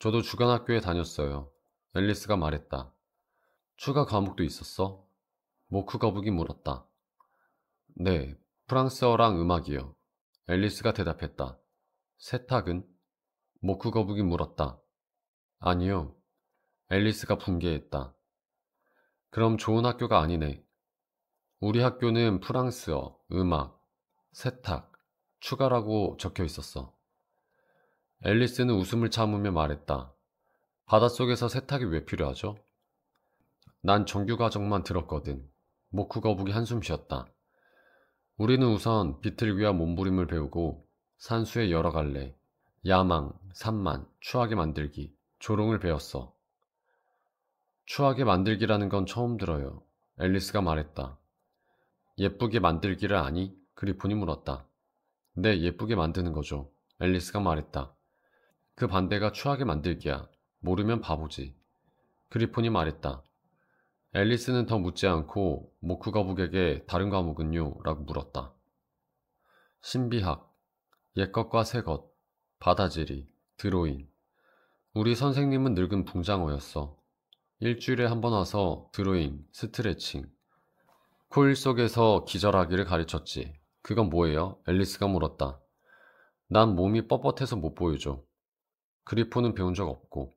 저도 주간학교에 다녔어요. 앨리스가 말했다. 추가 과목도 있었어? 모크 거북이 물었다. 네, 프랑스어랑 음악이요. 앨리스가 대답했다. 세탁은? 모크 거북이 물었다. 아니요. 앨리스가 분개했다. 그럼 좋은 학교가 아니네. 우리 학교는 프랑스어, 음악, 세탁, 추가라고 적혀 있었어. 앨리스는 웃음을 참으며 말했다. 바닷속에서 세탁이 왜 필요하죠? 난 정규과정만 들었거든. 모크 거북이 한숨 쉬었다. 우리는 우선 비틀기와 몸부림을 배우고 산수의 여러 갈래, 야망, 산만, 추하게 만들기, 조롱을 배웠어. 추하게 만들기라는 건 처음 들어요. 앨리스가 말했다. 예쁘게 만들기를 아니? 그리폰이 물었다. 네, 예쁘게 만드는 거죠. 앨리스가 말했다. 그 반대가 추하게 만들기야. 모르면 바보지. 그리폰이 말했다. 앨리스는 더 묻지 않고 모크 거북에게 다른 과목은요? 라고 물었다. 신비학, 옛것과 새것, 바다지리, 드로잉. 우리 선생님은 늙은 붕장어였어. 일주일에 한 번 와서 드로잉, 스트레칭, 코일 속에서 기절하기를 가르쳤지. 그건 뭐예요? 앨리스가 물었다. 난 몸이 뻣뻣해서 못 보여줘. 그리폰은 배운 적 없고.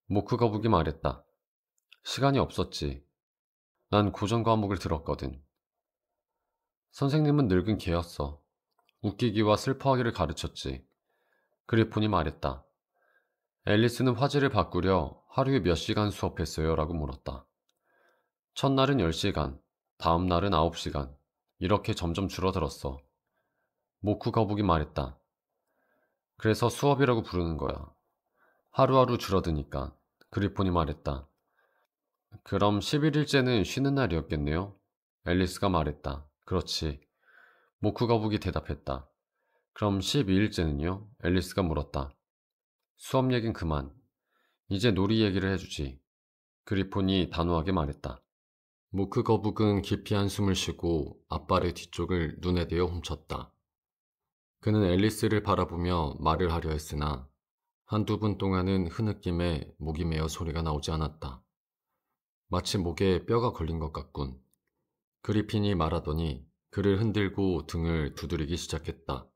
모크 거북이 말했다. 시간이 없었지. 난 고전 과목을 들었거든. 선생님은 늙은 개였어. 웃기기와 슬퍼하기를 가르쳤지. 그리폰이 말했다. 앨리스는 화제를 바꾸려 하루에 몇 시간 수업했어요? 라고 물었다. 첫날은 10시간, 다음 날은 9시간. 이렇게 점점 줄어들었어. 모크 거북이 말했다. 그래서 수업이라고 부르는 거야. 하루하루 줄어드니까. 그리폰이 말했다. 그럼 11일째는 쉬는 날이었겠네요? 앨리스가 말했다. 그렇지. 모크 거북이 대답했다. 그럼 12일째는요? 앨리스가 물었다. 수업 얘긴 그만. 이제 놀이 얘기를 해주지. 그리폰이 단호하게 말했다. 모크 거북은 깊이 한숨을 쉬고 앞발의 뒤쪽을 눈에 대어 훔쳤다. 그는 앨리스를 바라보며 말을 하려 했으나 한두 분 동안은 흐느낌에 목이 메어 소리가 나오지 않았다. 마치 목에 뼈가 걸린 것 같군. 그리핀이 말하더니 그를 흔들고 등을 두드리기 시작했다.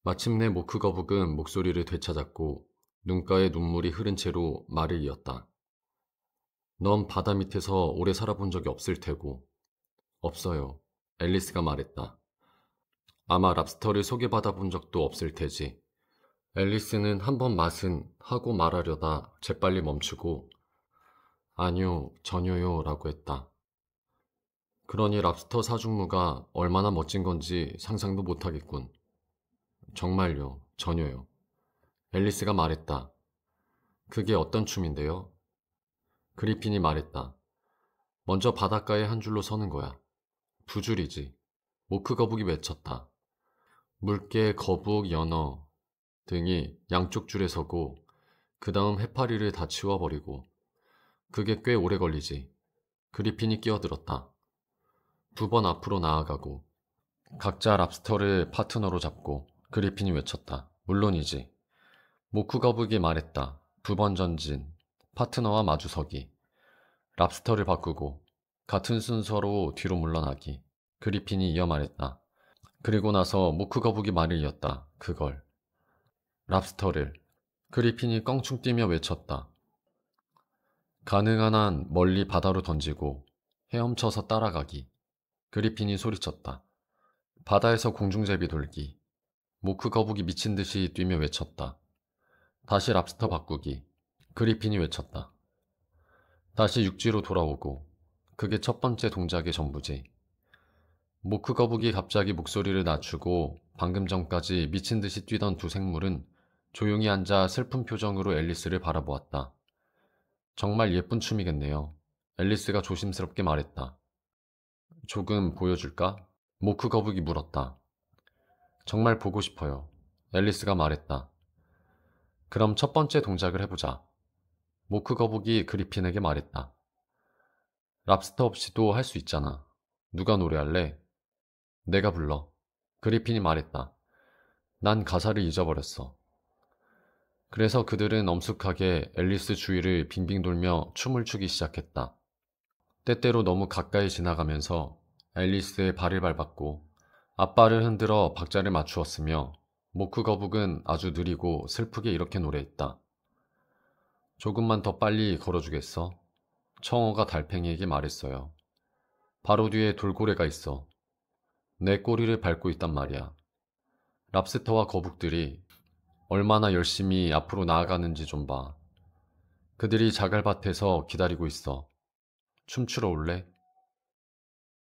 마침내 모크 거북은 목소리를 되찾았고 눈가에 눈물이 흐른 채로 말을 이었다. 넌 바다 밑에서 오래 살아본 적이 없을 테고. 없어요. 앨리스가 말했다. 아마 랍스터를 소개받아 본 적도 없을 테지. 앨리스는 한 번 맛은 하고 말하려다 재빨리 멈추고 아니요, 전혀요 라고 했다. 그러니 랍스터 사중무가 얼마나 멋진 건지 상상도 못하겠군. 정말요, 전혀요. 앨리스가 말했다. 그게 어떤 춤인데요? 그리핀이 말했다. 먼저 바닷가에 한 줄로 서는 거야. 두 줄이지. 모크 거북이 외쳤다. 물개, 거북, 연어 등이 양쪽 줄에 서고 그 다음 해파리를 다 치워버리고. 그게 꽤 오래 걸리지. 그리핀이 끼어들었다. 두 번 앞으로 나아가고 각자 랍스터를 파트너로 잡고. 그리핀이 외쳤다. 물론이지. 모크 거북이 말했다. 두 번 전진. 파트너와 마주서기. 랍스터를 바꾸고 같은 순서로 뒤로 물러나기. 그리핀이 이어 말했다. 그리고 나서 모크 거북이 말을 이었다. 그걸. 랍스터를. 그리핀이 껑충 뛰며 외쳤다. 가능한 한 멀리 바다로 던지고 헤엄쳐서 따라가기. 그리핀이 소리쳤다. 바다에서 공중제비 돌기. 모크 거북이 미친 듯이 뛰며 외쳤다. 다시 랍스터 바꾸기. 그리핀이 외쳤다. 다시 육지로 돌아오고. 그게 첫 번째 동작의 전부지. 모크 거북이 갑자기 목소리를 낮추고 방금 전까지 미친 듯이 뛰던 두 생물은 조용히 앉아 슬픈 표정으로 앨리스를 바라보았다. 정말 예쁜 춤이겠네요. 앨리스가 조심스럽게 말했다. 조금 보여줄까? 모크 거북이 물었다. 정말 보고 싶어요. 앨리스가 말했다. 그럼 첫 번째 동작을 해보자. 모크 거북이 그리핀에게 말했다. 랍스터 없이도 할 수 있잖아. 누가 노래할래? 내가 불러. 그리핀이 말했다. 난 가사를 잊어버렸어. 그래서 그들은 엄숙하게 앨리스 주위를 빙빙 돌며 춤을 추기 시작했다. 때때로 너무 가까이 지나가면서 앨리스의 발을 밟았고 앞발을 흔들어 박자를 맞추었으며 모크 거북은 아주 느리고 슬프게 이렇게 노래했다. 조금만 더 빨리 걸어주겠어? 청어가 달팽이에게 말했어요. 바로 뒤에 돌고래가 있어. 내 꼬리를 밟고 있단 말이야. 랍스터와 거북들이 얼마나 열심히 앞으로 나아가는지 좀 봐. 그들이 자갈밭에서 기다리고 있어. 춤추러 올래?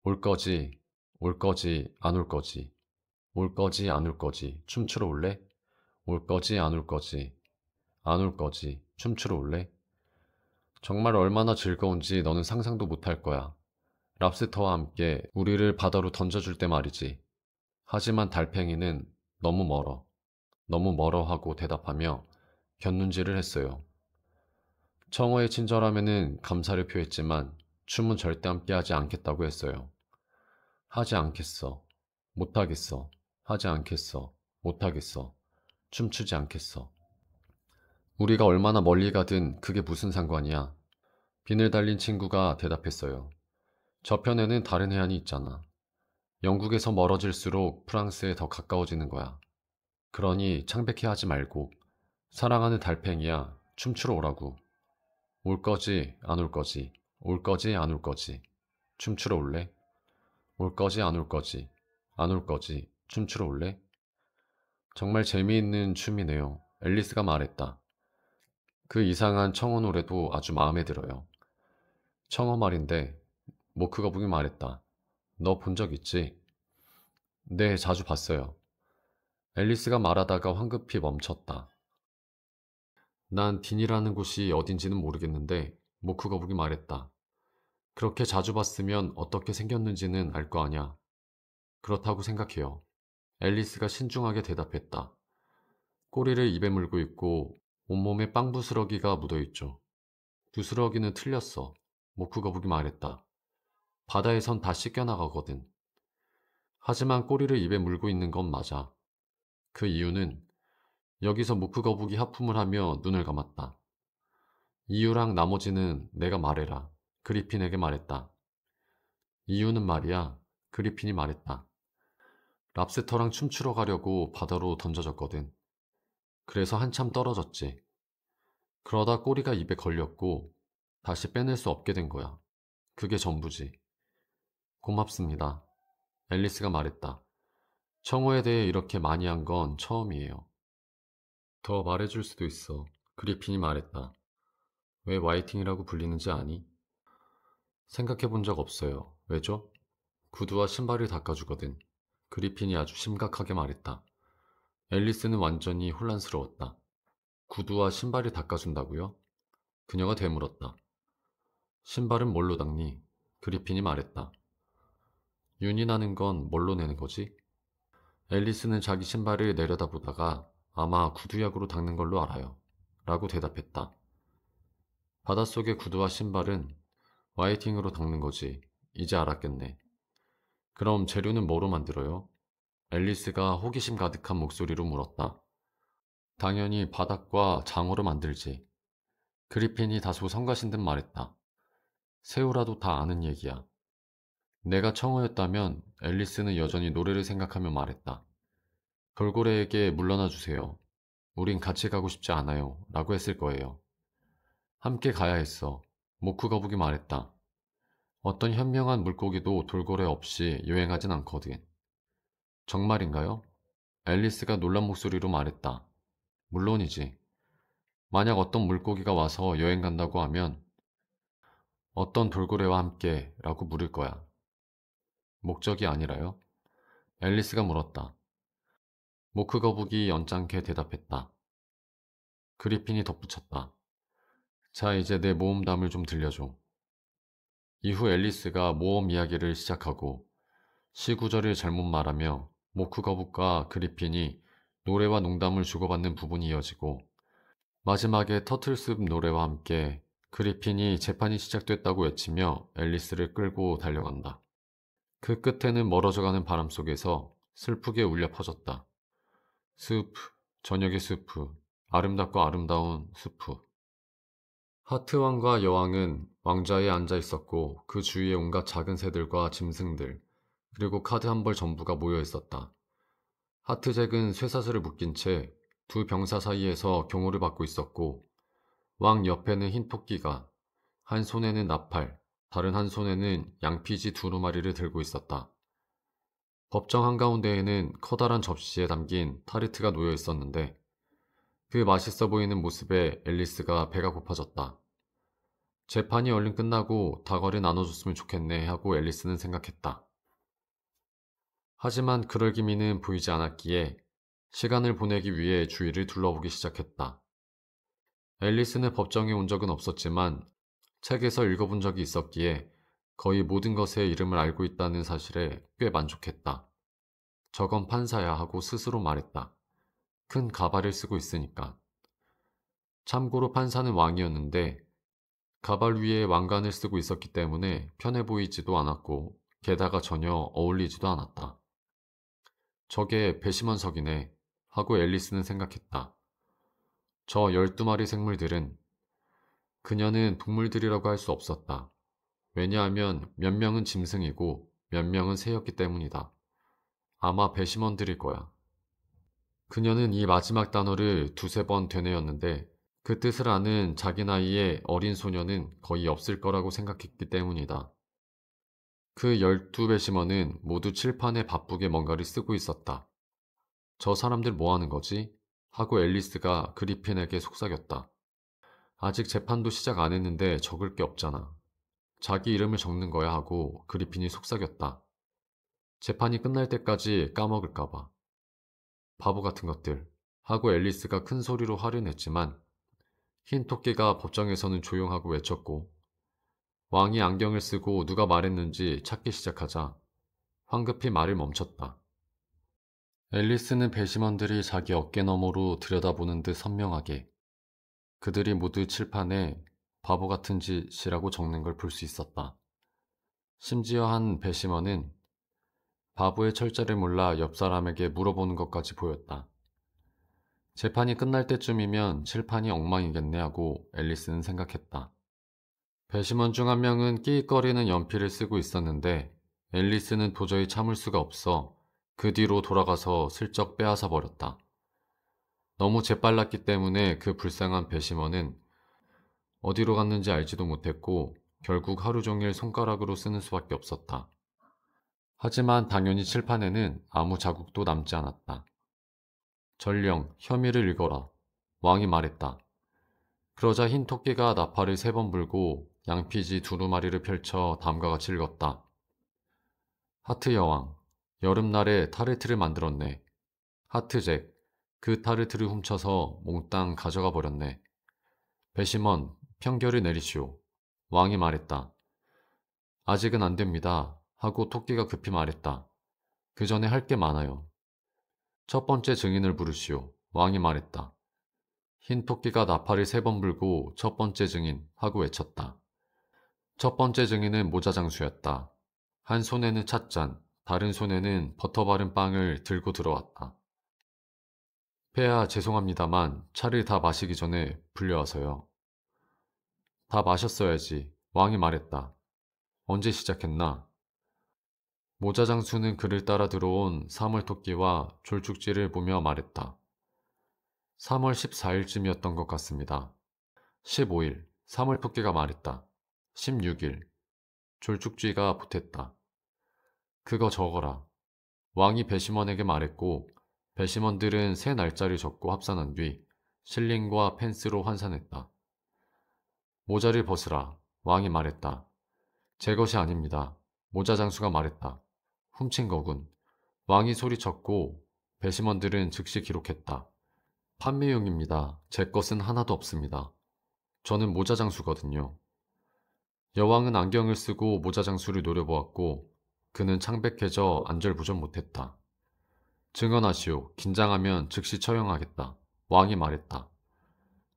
올 거지, 올 거지, 안 올 거지. 올 거지, 안 올 거지. 춤추러 올래? 올 거지, 안 올 거지. 안 올 거지. 춤추러 올래? 정말 얼마나 즐거운지 너는 상상도 못할 거야. 랍스터와 함께 우리를 바다로 던져줄 때 말이지. 하지만 달팽이는 너무 멀어. 너무 멀어 하고 대답하며 곁눈질을 했어요. 청어의 친절함에는 감사를 표했지만 춤은 절대 함께하지 않겠다고 했어요. 하지 않겠어. 못하겠어. 하지 않겠어. 못하겠어. 춤추지 않겠어. 우리가 얼마나 멀리 가든 그게 무슨 상관이야. 비늘 달린 친구가 대답했어요. 저편에는 다른 해안이 있잖아. 영국에서 멀어질수록 프랑스에 더 가까워지는 거야. 그러니 창백해 하지 말고 사랑하는 달팽이야 춤추러 오라고. 올 거지 안 올 거지. 올 거지 안 올 거지. 춤추러 올래? 올 거지 안 올 거지. 안 올 거지. 춤추러 올래? 정말 재미있는 춤이네요. 앨리스가 말했다. 그 이상한 청어 노래도 아주 마음에 들어요. 청어 말인데 모크 거북이 말했다. 너 본 적 있지? 네, 자주 봤어요. 앨리스가 말하다가 황급히 멈췄다. 난 딘이라는 곳이 어딘지는 모르겠는데 모크 거북이 말했다. 그렇게 자주 봤으면 어떻게 생겼는지는 알 거 아냐. 그렇다고 생각해요. 앨리스가 신중하게 대답했다. 꼬리를 입에 물고 있고 온몸에 빵 부스러기가 묻어있죠. 부스러기는 틀렸어. 모크 거북이 말했다. 바다에선 다 씻겨나가거든. 하지만 꼬리를 입에 물고 있는 건 맞아. 그 이유는 여기서 모크 거북이 하품을 하며 눈을 감았다. 이유랑 나머지는 내가 말해라. 그리핀에게 말했다. 이유는 말이야. 그리핀이 말했다. 랍스터랑 춤추러 가려고 바다로 던져졌거든. 그래서 한참 떨어졌지. 그러다 꼬리가 입에 걸렸고 다시 빼낼 수 없게 된 거야. 그게 전부지. 고맙습니다. 앨리스가 말했다. 청어에 대해 이렇게 많이 한 건 처음이에요. 더 말해줄 수도 있어. 그리핀이 말했다. 왜 와이팅이라고 불리는지 아니? 생각해 본 적 없어요. 왜죠? 구두와 신발을 닦아주거든. 그리핀이 아주 심각하게 말했다. 앨리스는 완전히 혼란스러웠다. 구두와 신발을 닦아준다고요? 그녀가 되물었다. 신발은 뭘로 닦니? 그리핀이 말했다. 윤이 나는 건 뭘로 내는 거지? 앨리스는 자기 신발을 내려다보다가 아마 구두약으로 닦는 걸로 알아요. 라고 대답했다. 바닷속의 구두와 신발은 화이팅으로 닦는 거지. 이제 알았겠네. 그럼 재료는 뭐로 만들어요? 앨리스가 호기심 가득한 목소리로 물었다. 당연히 바닥과 장어로 만들지. 그리핀이 다소 성가신 듯 말했다. 새우라도 다 아는 얘기야. 내가 청어였다면 앨리스는 여전히 노래를 생각하며 말했다. 돌고래에게 물러나 주세요. 우린 같이 가고 싶지 않아요. 라고 했을 거예요. 함께 가야 했어. 모크 거북이 말했다. 어떤 현명한 물고기도 돌고래 없이 여행하진 않거든. 정말인가요? 앨리스가 놀란 목소리로 말했다. 물론이지. 만약 어떤 물고기가 와서 여행 간다고 하면 어떤 돌고래와 함께 라고 물을 거야. 목적이 아니라요? 앨리스가 물었다. 모크 거북이 연장케 대답했다. 그리핀이 덧붙였다. 자, 이제 내 모험담을 좀 들려줘. 이후 앨리스가 모험 이야기를 시작하고 시구절을 잘못 말하며 모크 거북과 그리핀이 노래와 농담을 주고받는 부분이 이어지고 마지막에 터틀숲 노래와 함께 그리핀이 재판이 시작됐다고 외치며 앨리스를 끌고 달려간다. 그 끝에는 멀어져가는 바람 속에서 슬프게 울려 퍼졌다. 숲, 저녁의 숲, 아름답고 아름다운 숲. 하트왕과 여왕은 왕좌에 앉아 있었고 그 주위에 온갖 작은 새들과 짐승들, 그리고 카드 한 벌 전부가 모여 있었다. 하트잭은 쇠사슬을 묶인 채 두 병사 사이에서 경호를 받고 있었고 왕 옆에는 흰 토끼가 한 손에는 나팔, 다른 한 손에는 양피지 두루마리를 들고 있었다. 법정 한가운데에는 커다란 접시에 담긴 타르트가 놓여 있었는데 그 맛있어 보이는 모습에 앨리스가 배가 고파졌다. 재판이 얼른 끝나고 다과를 나눠줬으면 좋겠네 하고 앨리스는 생각했다. 하지만 그럴 기미는 보이지 않았기에 시간을 보내기 위해 주위를 둘러보기 시작했다. 앨리스는 법정에 온 적은 없었지만 책에서 읽어본 적이 있었기에 거의 모든 것의 이름을 알고 있다는 사실에 꽤 만족했다. 저건 판사야 하고 스스로 말했다. 큰 가발을 쓰고 있으니까. 참고로 판사는 왕이었는데 가발 위에 왕관을 쓰고 있었기 때문에 편해 보이지도 않았고 게다가 전혀 어울리지도 않았다. 저게 배심원석이네 하고 앨리스는 생각했다. 저 12마리 생물들은 그녀는 동물들이라고 할 수 없었다. 왜냐하면 몇 명은 짐승이고 몇 명은 새였기 때문이다. 아마 배심원들일 거야. 그녀는 이 마지막 단어를 두세 번 되뇌었는데 그 뜻을 아는 자기 나이의 어린 소녀는 거의 없을 거라고 생각했기 때문이다. 그 12배심원은 모두 칠판에 바쁘게 뭔가를 쓰고 있었다. 저 사람들 뭐 하는 거지? 하고 앨리스가 그리핀에게 속삭였다. 아직 재판도 시작 안 했는데 적을 게 없잖아. 자기 이름을 적는 거야 하고 그리핀이 속삭였다. 재판이 끝날 때까지 까먹을까봐. 바보 같은 것들 하고 앨리스가 큰 소리로 화를 냈지만 흰 토끼가 법정에서는 조용하고 외쳤고 왕이 안경을 쓰고 누가 말했는지 찾기 시작하자 황급히 말을 멈췄다. 앨리스는 배심원들이 자기 어깨 너머로 들여다보는 듯 선명하게 그들이 모두 칠판에 바보 같은 짓이라고 적는 걸 볼 수 있었다. 심지어 한 배심원은 바보의 철자를 몰라 옆 사람에게 물어보는 것까지 보였다. 재판이 끝날 때쯤이면 칠판이 엉망이겠네 하고 앨리스는 생각했다. 배심원 중 한 명은 끼익거리는 연필을 쓰고 있었는데 앨리스는 도저히 참을 수가 없어 그 뒤로 돌아가서 슬쩍 빼앗아 버렸다. 너무 재빨랐기 때문에 그 불쌍한 배심원은 어디로 갔는지 알지도 못했고 결국 하루 종일 손가락으로 쓰는 수밖에 없었다. 하지만 당연히 칠판에는 아무 자국도 남지 않았다. 전령, 혐의를 읽어라. 왕이 말했다. 그러자 흰 토끼가 나팔을 3번 불고 양피지 두루마리를 펼쳐 다음과 같이 읽었다. 하트 여왕, 여름날에 타르트를 만들었네. 하트잭, 그 타르트를 훔쳐서 몽땅 가져가 버렸네. 배심원, 평결을 내리시오. 왕이 말했다. 아직은 안 됩니다. 하고 토끼가 급히 말했다. 그 전에 할 게 많아요. 첫 번째 증인을 부르시오. 왕이 말했다. 흰 토끼가 나팔을 3번 불고 첫 번째 증인 하고 외쳤다. 첫 번째 증인은 모자장수였다. 한 손에는 찻잔, 다른 손에는 버터 바른 빵을 들고 들어왔다. 폐하 죄송합니다만 차를 다 마시기 전에 불려와서요. 다 마셨어야지. 왕이 말했다. 언제 시작했나? 모자장수는 그를 따라 들어온 사물토끼와 졸죽지를 보며 말했다. 3월 14일쯤이었던 것 같습니다. 15일, 사물토끼가 말했다. 16일, 졸죽쥐가 보탰다. 그거 적어라. 왕이 배심원에게 말했고 배심원들은 새 날짜를 적고 합산한 뒤 실링과 펜스로 환산했다. 모자를 벗으라. 왕이 말했다. 제 것이 아닙니다. 모자 장수가 말했다. 훔친 거군. 왕이 소리쳤고 배심원들은 즉시 기록했다. 판매용입니다. 제 것은 하나도 없습니다. 저는 모자 장수거든요. 여왕은 안경을 쓰고 모자 장수를 노려보았고 그는 창백해져 안절부절 못했다. 증언하시오. 긴장하면 즉시 처형하겠다. 왕이 말했다.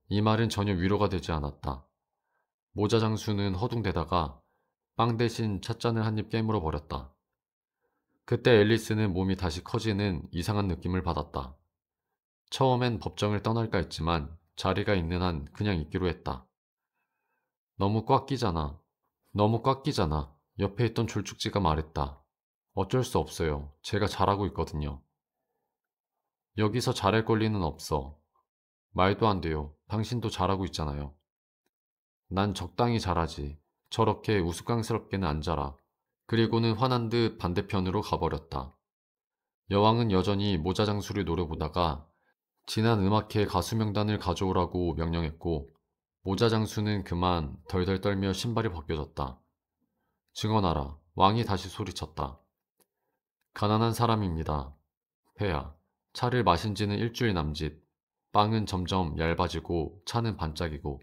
이 말은 전혀 위로가 되지 않았다. 모자 장수는 허둥대다가 빵 대신 찻잔을 한 입 깨물어 버렸다. 그때 앨리스는 몸이 다시 커지는 이상한 느낌을 받았다. 처음엔 법정을 떠날까 했지만 자리가 있는 한 그냥 있기로 했다. 너무 꽉 끼잖아. 너무 꽉 끼잖아. 옆에 있던 졸축지가 말했다. 어쩔 수 없어요. 제가 잘하고 있거든요. 여기서 잘할 권리는 없어. 말도 안 돼요. 당신도 잘하고 있잖아요. 난 적당히 잘하지. 저렇게 우스꽝스럽게는 안 자라. 그리고는 화난 듯 반대편으로 가버렸다. 여왕은 여전히 모자 장수를 노려보다가 지난 음악회 가수 명단을 가져오라고 명령했고 모자 장수는 그만 덜덜 떨며 신발이 벗겨졌다. 증언하라. 왕이 다시 소리쳤다. 가난한 사람입니다. 폐하. 차를 마신 지는 일주일 남짓. 빵은 점점 얇아지고 차는 반짝이고.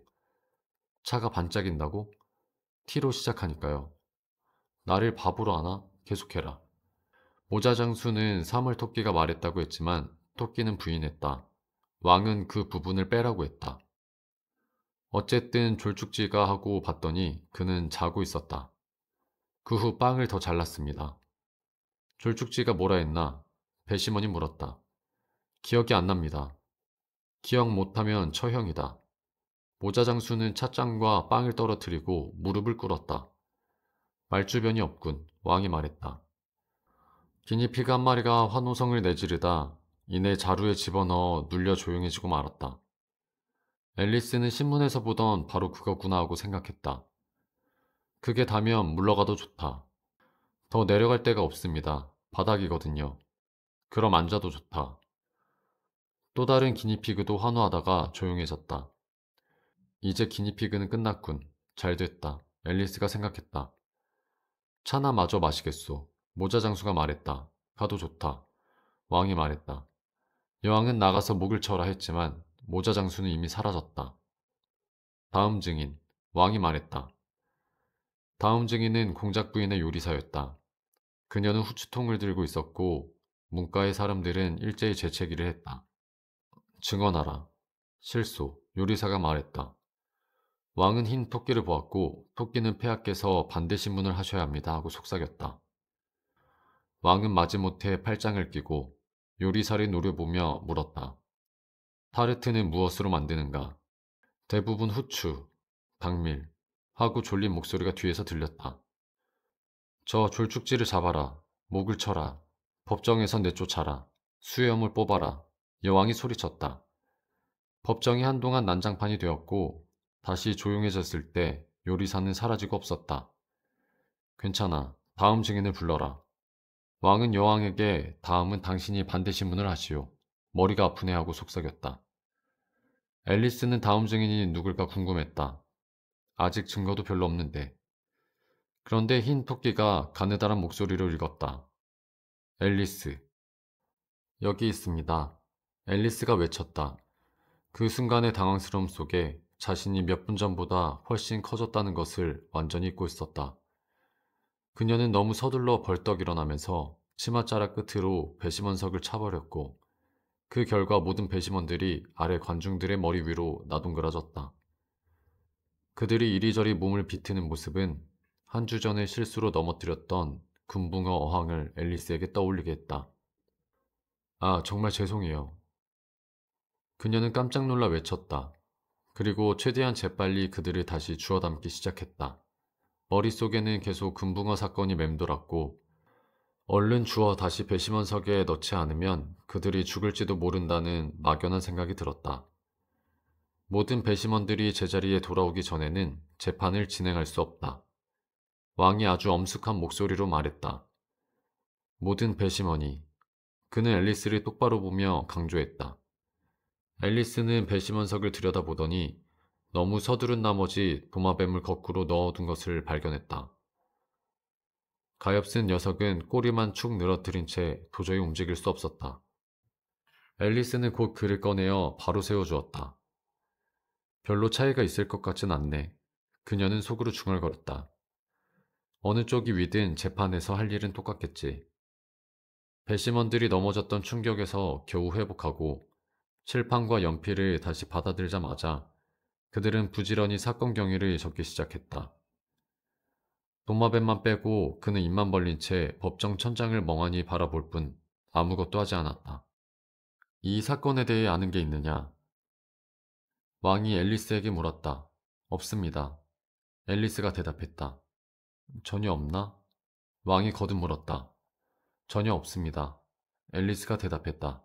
차가 반짝인다고? T로 시작하니까요. 나를 바보로 하나? 계속해라. 모자 장수는 사물토끼가 말했다고 했지만 토끼는 부인했다. 왕은 그 부분을 빼라고 했다. 어쨌든 졸축지가 하고 봤더니 그는 자고 있었다. 그 후 빵을 더 잘랐습니다. 졸축지가 뭐라 했나? 배심원이 물었다. 기억이 안 납니다. 기억 못하면 처형이다. 모자 장수는 찻잔과 빵을 떨어뜨리고 무릎을 꿇었다. 말주변이 없군. 왕이 말했다. 기니피그 한 마리가 환호성을 내지르다 이내 자루에 집어넣어 눌려 조용해지고 말았다. 앨리스는 신문에서 보던 바로 그거구나 하고 생각했다. 그게 다면 물러가도 좋다. 더 내려갈 데가 없습니다. 바닥이거든요. 그럼 앉아도 좋다. 또 다른 기니피그도 환호하다가 조용해졌다. 이제 기니피그는 끝났군. 잘 됐다. 앨리스가 생각했다. 차나 마저 마시겠소. 모자 장수가 말했다. 가도 좋다. 왕이 말했다. 여왕은 나가서 목을 쳐라 했지만 모자 장수는 이미 사라졌다. 다음 증인. 왕이 말했다. 다음 증인은 공작 부인의 요리사였다. 그녀는 후추통을 들고 있었고 문과의 사람들은 일제히 재채기를 했다. 증언하라. 실소. 요리사가 말했다. 왕은 흰 토끼를 보았고 토끼는 폐하께서 반대 신문을 하셔야 합니다 하고 속삭였다. 왕은 마지못해 팔짱을 끼고 요리사를 노려보며 물었다. 타르트는 무엇으로 만드는가? 대부분 후추, 당밀 하고 졸린 목소리가 뒤에서 들렸다. 저 졸축지를 잡아라. 목을 쳐라. 법정에서 내쫓아라. 수염을 뽑아라. 여왕이 소리쳤다. 법정이 한동안 난장판이 되었고 다시 조용해졌을 때 요리사는 사라지고 없었다. 괜찮아. 다음 증인을 불러라. 왕은 여왕에게 다음은 당신이 반대신문을 하시오. 머리가 아프네 하고 속삭였다. 앨리스는 다음 증인이 누굴까 궁금했다. 아직 증거도 별로 없는데. 그런데 흰 토끼가 가느다란 목소리로 읽었다. 앨리스. 여기 있습니다. 앨리스가 외쳤다. 그 순간의 당황스러움 속에 자신이 몇 분 전보다 훨씬 커졌다는 것을 완전히 잊고 있었다. 그녀는 너무 서둘러 벌떡 일어나면서 치맛자락 끝으로 배심원석을 차버렸고 그 결과 모든 배심원들이 아래 관중들의 머리 위로 나동그라졌다. 그들이 이리저리 몸을 비트는 모습은 한 주 전에 실수로 넘어뜨렸던 금붕어 어항을 앨리스에게 떠올리게 했다. 아, 정말 죄송해요. 그녀는 깜짝 놀라 외쳤다. 그리고 최대한 재빨리 그들을 다시 주워 담기 시작했다. 머릿속에는 계속 금붕어 사건이 맴돌았고 얼른 주워 다시 배심원석에 넣지 않으면 그들이 죽을지도 모른다는 막연한 생각이 들었다. 모든 배심원들이 제자리에 돌아오기 전에는 재판을 진행할 수 없다. 왕이 아주 엄숙한 목소리로 말했다. 모든 배심원이 그는 앨리스를 똑바로 보며 강조했다. 앨리스는 배심원석을 들여다보더니 너무 서두른 나머지 도마뱀을 거꾸로 넣어둔 것을 발견했다. 가엾은 녀석은 꼬리만 축 늘어뜨린 채 도저히 움직일 수 없었다. 앨리스는 곧 그를 꺼내어 바로 세워주었다. 별로 차이가 있을 것 같진 않네. 그녀는 속으로 중얼거렸다. 어느 쪽이 위든 재판에서 할 일은 똑같겠지. 배심원들이 넘어졌던 충격에서 겨우 회복하고 칠판과 연필을 다시 받아들자마자 그들은 부지런히 사건 경위를 적기 시작했다. 도마뱀만 빼고 그는 입만 벌린 채 법정 천장을 멍하니 바라볼 뿐 아무것도 하지 않았다. 이 사건에 대해 아는 게 있느냐? 왕이 앨리스에게 물었다. 없습니다. 앨리스가 대답했다. 전혀 없나? 왕이 거듭 물었다. 전혀 없습니다. 앨리스가 대답했다.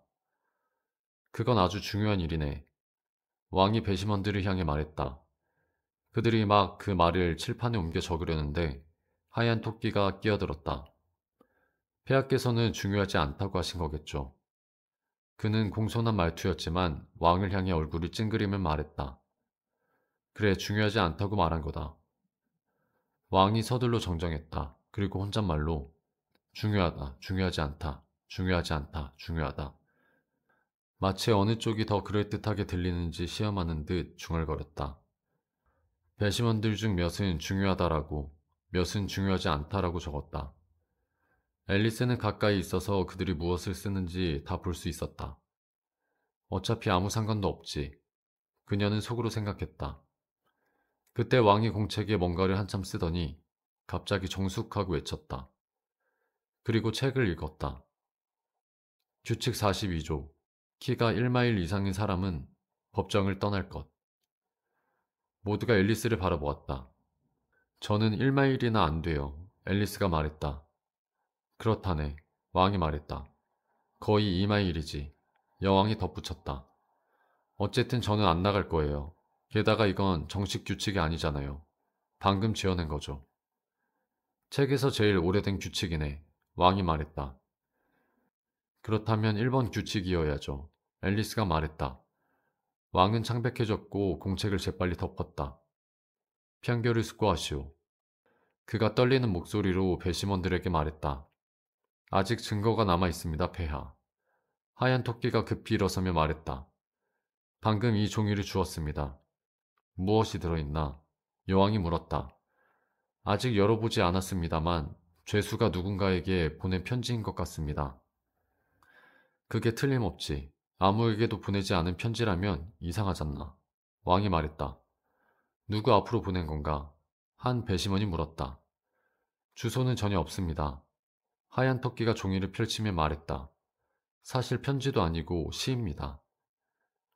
그건 아주 중요한 일이네. 왕이 배심원들을 향해 말했다. 그들이 막 그 말을 칠판에 옮겨 적으려는데 하얀 토끼가 끼어들었다. 폐하께서는 중요하지 않다고 하신 거겠죠. 그는 공손한 말투였지만 왕을 향해 얼굴을 찡그리며 말했다. 그래, 중요하지 않다고 말한 거다. 왕이 서둘러 정정했다. 그리고 혼잣말로 중요하다, 중요하지 않다, 중요하지 않다, 중요하다. 마치 어느 쪽이 더 그럴듯하게 들리는지 시험하는 듯 중얼거렸다. 배심원들 중 몇은 중요하다라고, 몇은 중요하지 않다라고 적었다. 앨리스는 가까이 있어서 그들이 무엇을 쓰는지 다 볼 수 있었다. 어차피 아무 상관도 없지. 그녀는 속으로 생각했다. 그때 왕이 공책에 뭔가를 한참 쓰더니 갑자기 정숙하고 외쳤다. 그리고 책을 읽었다. 규칙 42조. 키가 1마일 이상인 사람은 법정을 떠날 것. 모두가 앨리스를 바라보았다. 저는 1마일이나 안 돼요. 앨리스가 말했다. 그렇다네. 왕이 말했다. 거의 2마일이지. 여왕이 덧붙였다. 어쨌든 저는 안 나갈 거예요. 게다가 이건 정식 규칙이 아니잖아요. 방금 지어낸 거죠. 책에서 제일 오래된 규칙이네. 왕이 말했다. 그렇다면 1번 규칙이어야죠. 앨리스가 말했다. 왕은 창백해졌고 공책을 재빨리 덮었다. 편결을 숙고하시오. 그가 떨리는 목소리로 배심원들에게 말했다. 아직 증거가 남아 있습니다, 폐하. 하얀 토끼가 급히 일어서며 말했다. 방금 이 종이를 주었습니다. 무엇이 들어있나? 여왕이 물었다. 아직 열어보지 않았습니다만 죄수가 누군가에게 보낸 편지인 것 같습니다. 그게 틀림없지. 아무에게도 보내지 않은 편지라면 이상하잖나. 왕이 말했다. 누구 앞으로 보낸 건가? 한 배심원이 물었다. 주소는 전혀 없습니다. 하얀 토끼가 종이를 펼치며 말했다. 사실 편지도 아니고 시입니다.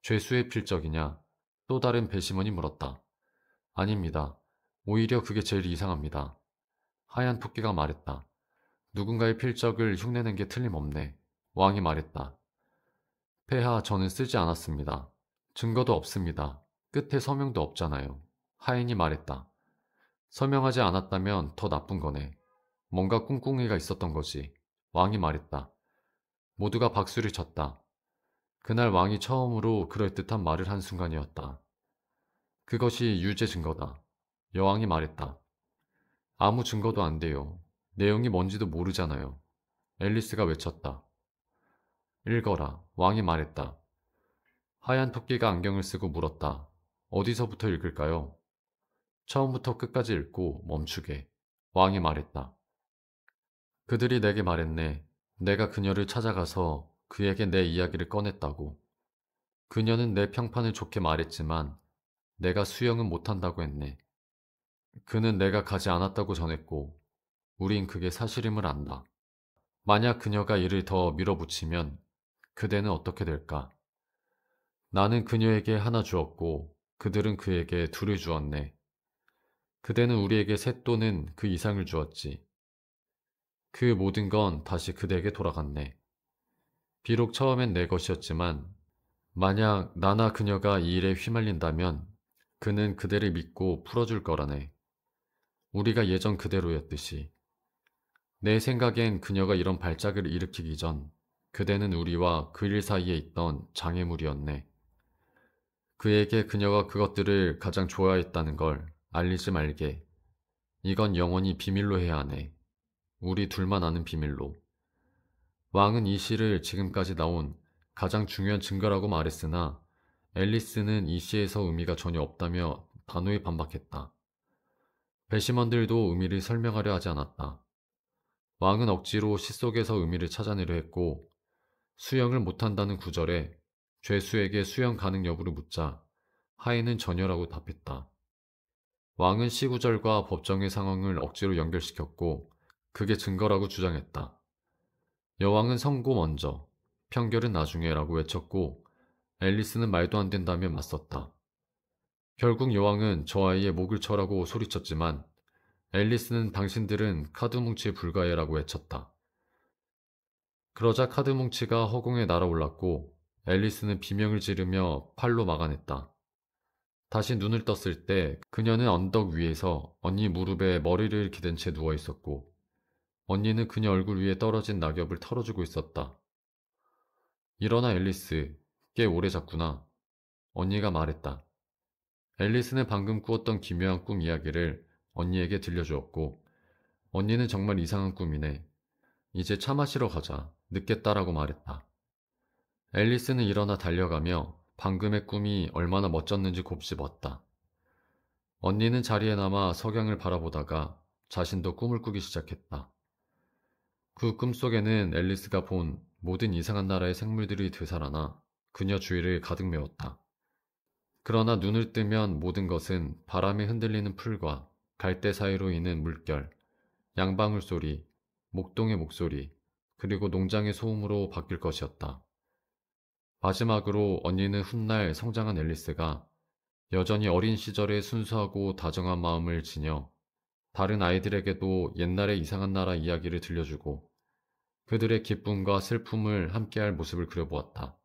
죄수의 필적이냐? 또 다른 배심원이 물었다. 아닙니다. 오히려 그게 제일 이상합니다. 하얀 토끼가 말했다. 누군가의 필적을 흉내낸 게 틀림없네. 왕이 말했다. 폐하, 저는 쓰지 않았습니다. 증거도 없습니다. 끝에 서명도 없잖아요. 하인이 말했다. 서명하지 않았다면 더 나쁜 거네. 뭔가 꿍꿍이가 있었던 거지. 왕이 말했다. 모두가 박수를 쳤다. 그날 왕이 처음으로 그럴듯한 말을 한 순간이었다. 그것이 유죄 증거다. 여왕이 말했다. 아무 증거도 안 돼요. 내용이 뭔지도 모르잖아요. 앨리스가 외쳤다. 읽어라. 왕이 말했다. 하얀 토끼가 안경을 쓰고 물었다. 어디서부터 읽을까요? 처음부터 끝까지 읽고 멈추게. 왕이 말했다. 그들이 내게 말했네. 내가 그녀를 찾아가서 그에게 내 이야기를 꺼냈다고. 그녀는 내 평판을 좋게 말했지만 내가 수영은 못한다고 했네. 그는 내가 가지 않았다고 전했고 우린 그게 사실임을 안다. 만약 그녀가 이를 더 밀어붙이면 그대는 어떻게 될까? 나는 그녀에게 하나 주었고 그들은 그에게 둘을 주었네. 그대는 우리에게 셋 또는 그 이상을 주었지. 그 모든 건 다시 그대에게 돌아갔네. 비록 처음엔 내 것이었지만 만약 나나 그녀가 이 일에 휘말린다면 그는 그대를 믿고 풀어줄 거라네. 우리가 예전 그대로였듯이. 내 생각엔 그녀가 이런 발작을 일으키기 전 그대는 우리와 그 일 사이에 있던 장애물이었네. 그에게 그녀가 그것들을 가장 좋아했다는 걸 알리지 말게. 이건 영원히 비밀로 해야 하네. 우리 둘만 아는 비밀로. 왕은 이 시를 지금까지 나온 가장 중요한 증거라고 말했으나 앨리스는 이 시에서 의미가 전혀 없다며 단호히 반박했다. 배심원들도 의미를 설명하려 하지 않았다. 왕은 억지로 시 속에서 의미를 찾아내려 했고 수영을 못한다는 구절에 죄수에게 수영 가능 여부를 묻자 하인은 전혀라고 답했다. 왕은 시 구절과 법정의 상황을 억지로 연결시켰고 그게 증거라고 주장했다. 여왕은 선고 먼저, 평결은 나중에라고 외쳤고 앨리스는 말도 안 된다며 맞섰다. 결국 여왕은 저 아이의 목을 쳐라고 소리쳤지만 앨리스는 당신들은 카드 뭉치에 불과해라고 외쳤다. 그러자 카드 뭉치가 허공에 날아올랐고 앨리스는 비명을 지르며 팔로 막아냈다. 다시 눈을 떴을 때 그녀는 언덕 위에서 언니 무릎에 머리를 기댄 채 누워 있었고 언니는 그녀 얼굴 위에 떨어진 낙엽을 털어주고 있었다. 일어나 앨리스, 꽤 오래 잤구나. 언니가 말했다. 앨리스는 방금 꾸었던 기묘한 꿈 이야기를 언니에게 들려주었고 언니는 정말 이상한 꿈이네. 이제 차 마시러 가자. 늦겠다라고 말했다. 앨리스는 일어나 달려가며 방금의 꿈이 얼마나 멋졌는지 곱씹었다. 언니는 자리에 남아 석양을 바라보다가 자신도 꿈을 꾸기 시작했다. 그 꿈속에는 앨리스가 본 모든 이상한 나라의 생물들이 되살아나 그녀 주위를 가득 메웠다. 그러나 눈을 뜨면 모든 것은 바람에 흔들리는 풀과 갈대 사이로 있는 물결, 양방울 소리, 목동의 목소리, 그리고 농장의 소음으로 바뀔 것이었다. 마지막으로 언니는 훗날 성장한 앨리스가 여전히 어린 시절의 순수하고 다정한 마음을 지녀 다른 아이들에게도 옛날의 이상한 나라 이야기를 들려주고 그들의 기쁨과 슬픔을 함께할 모습을 그려보았다.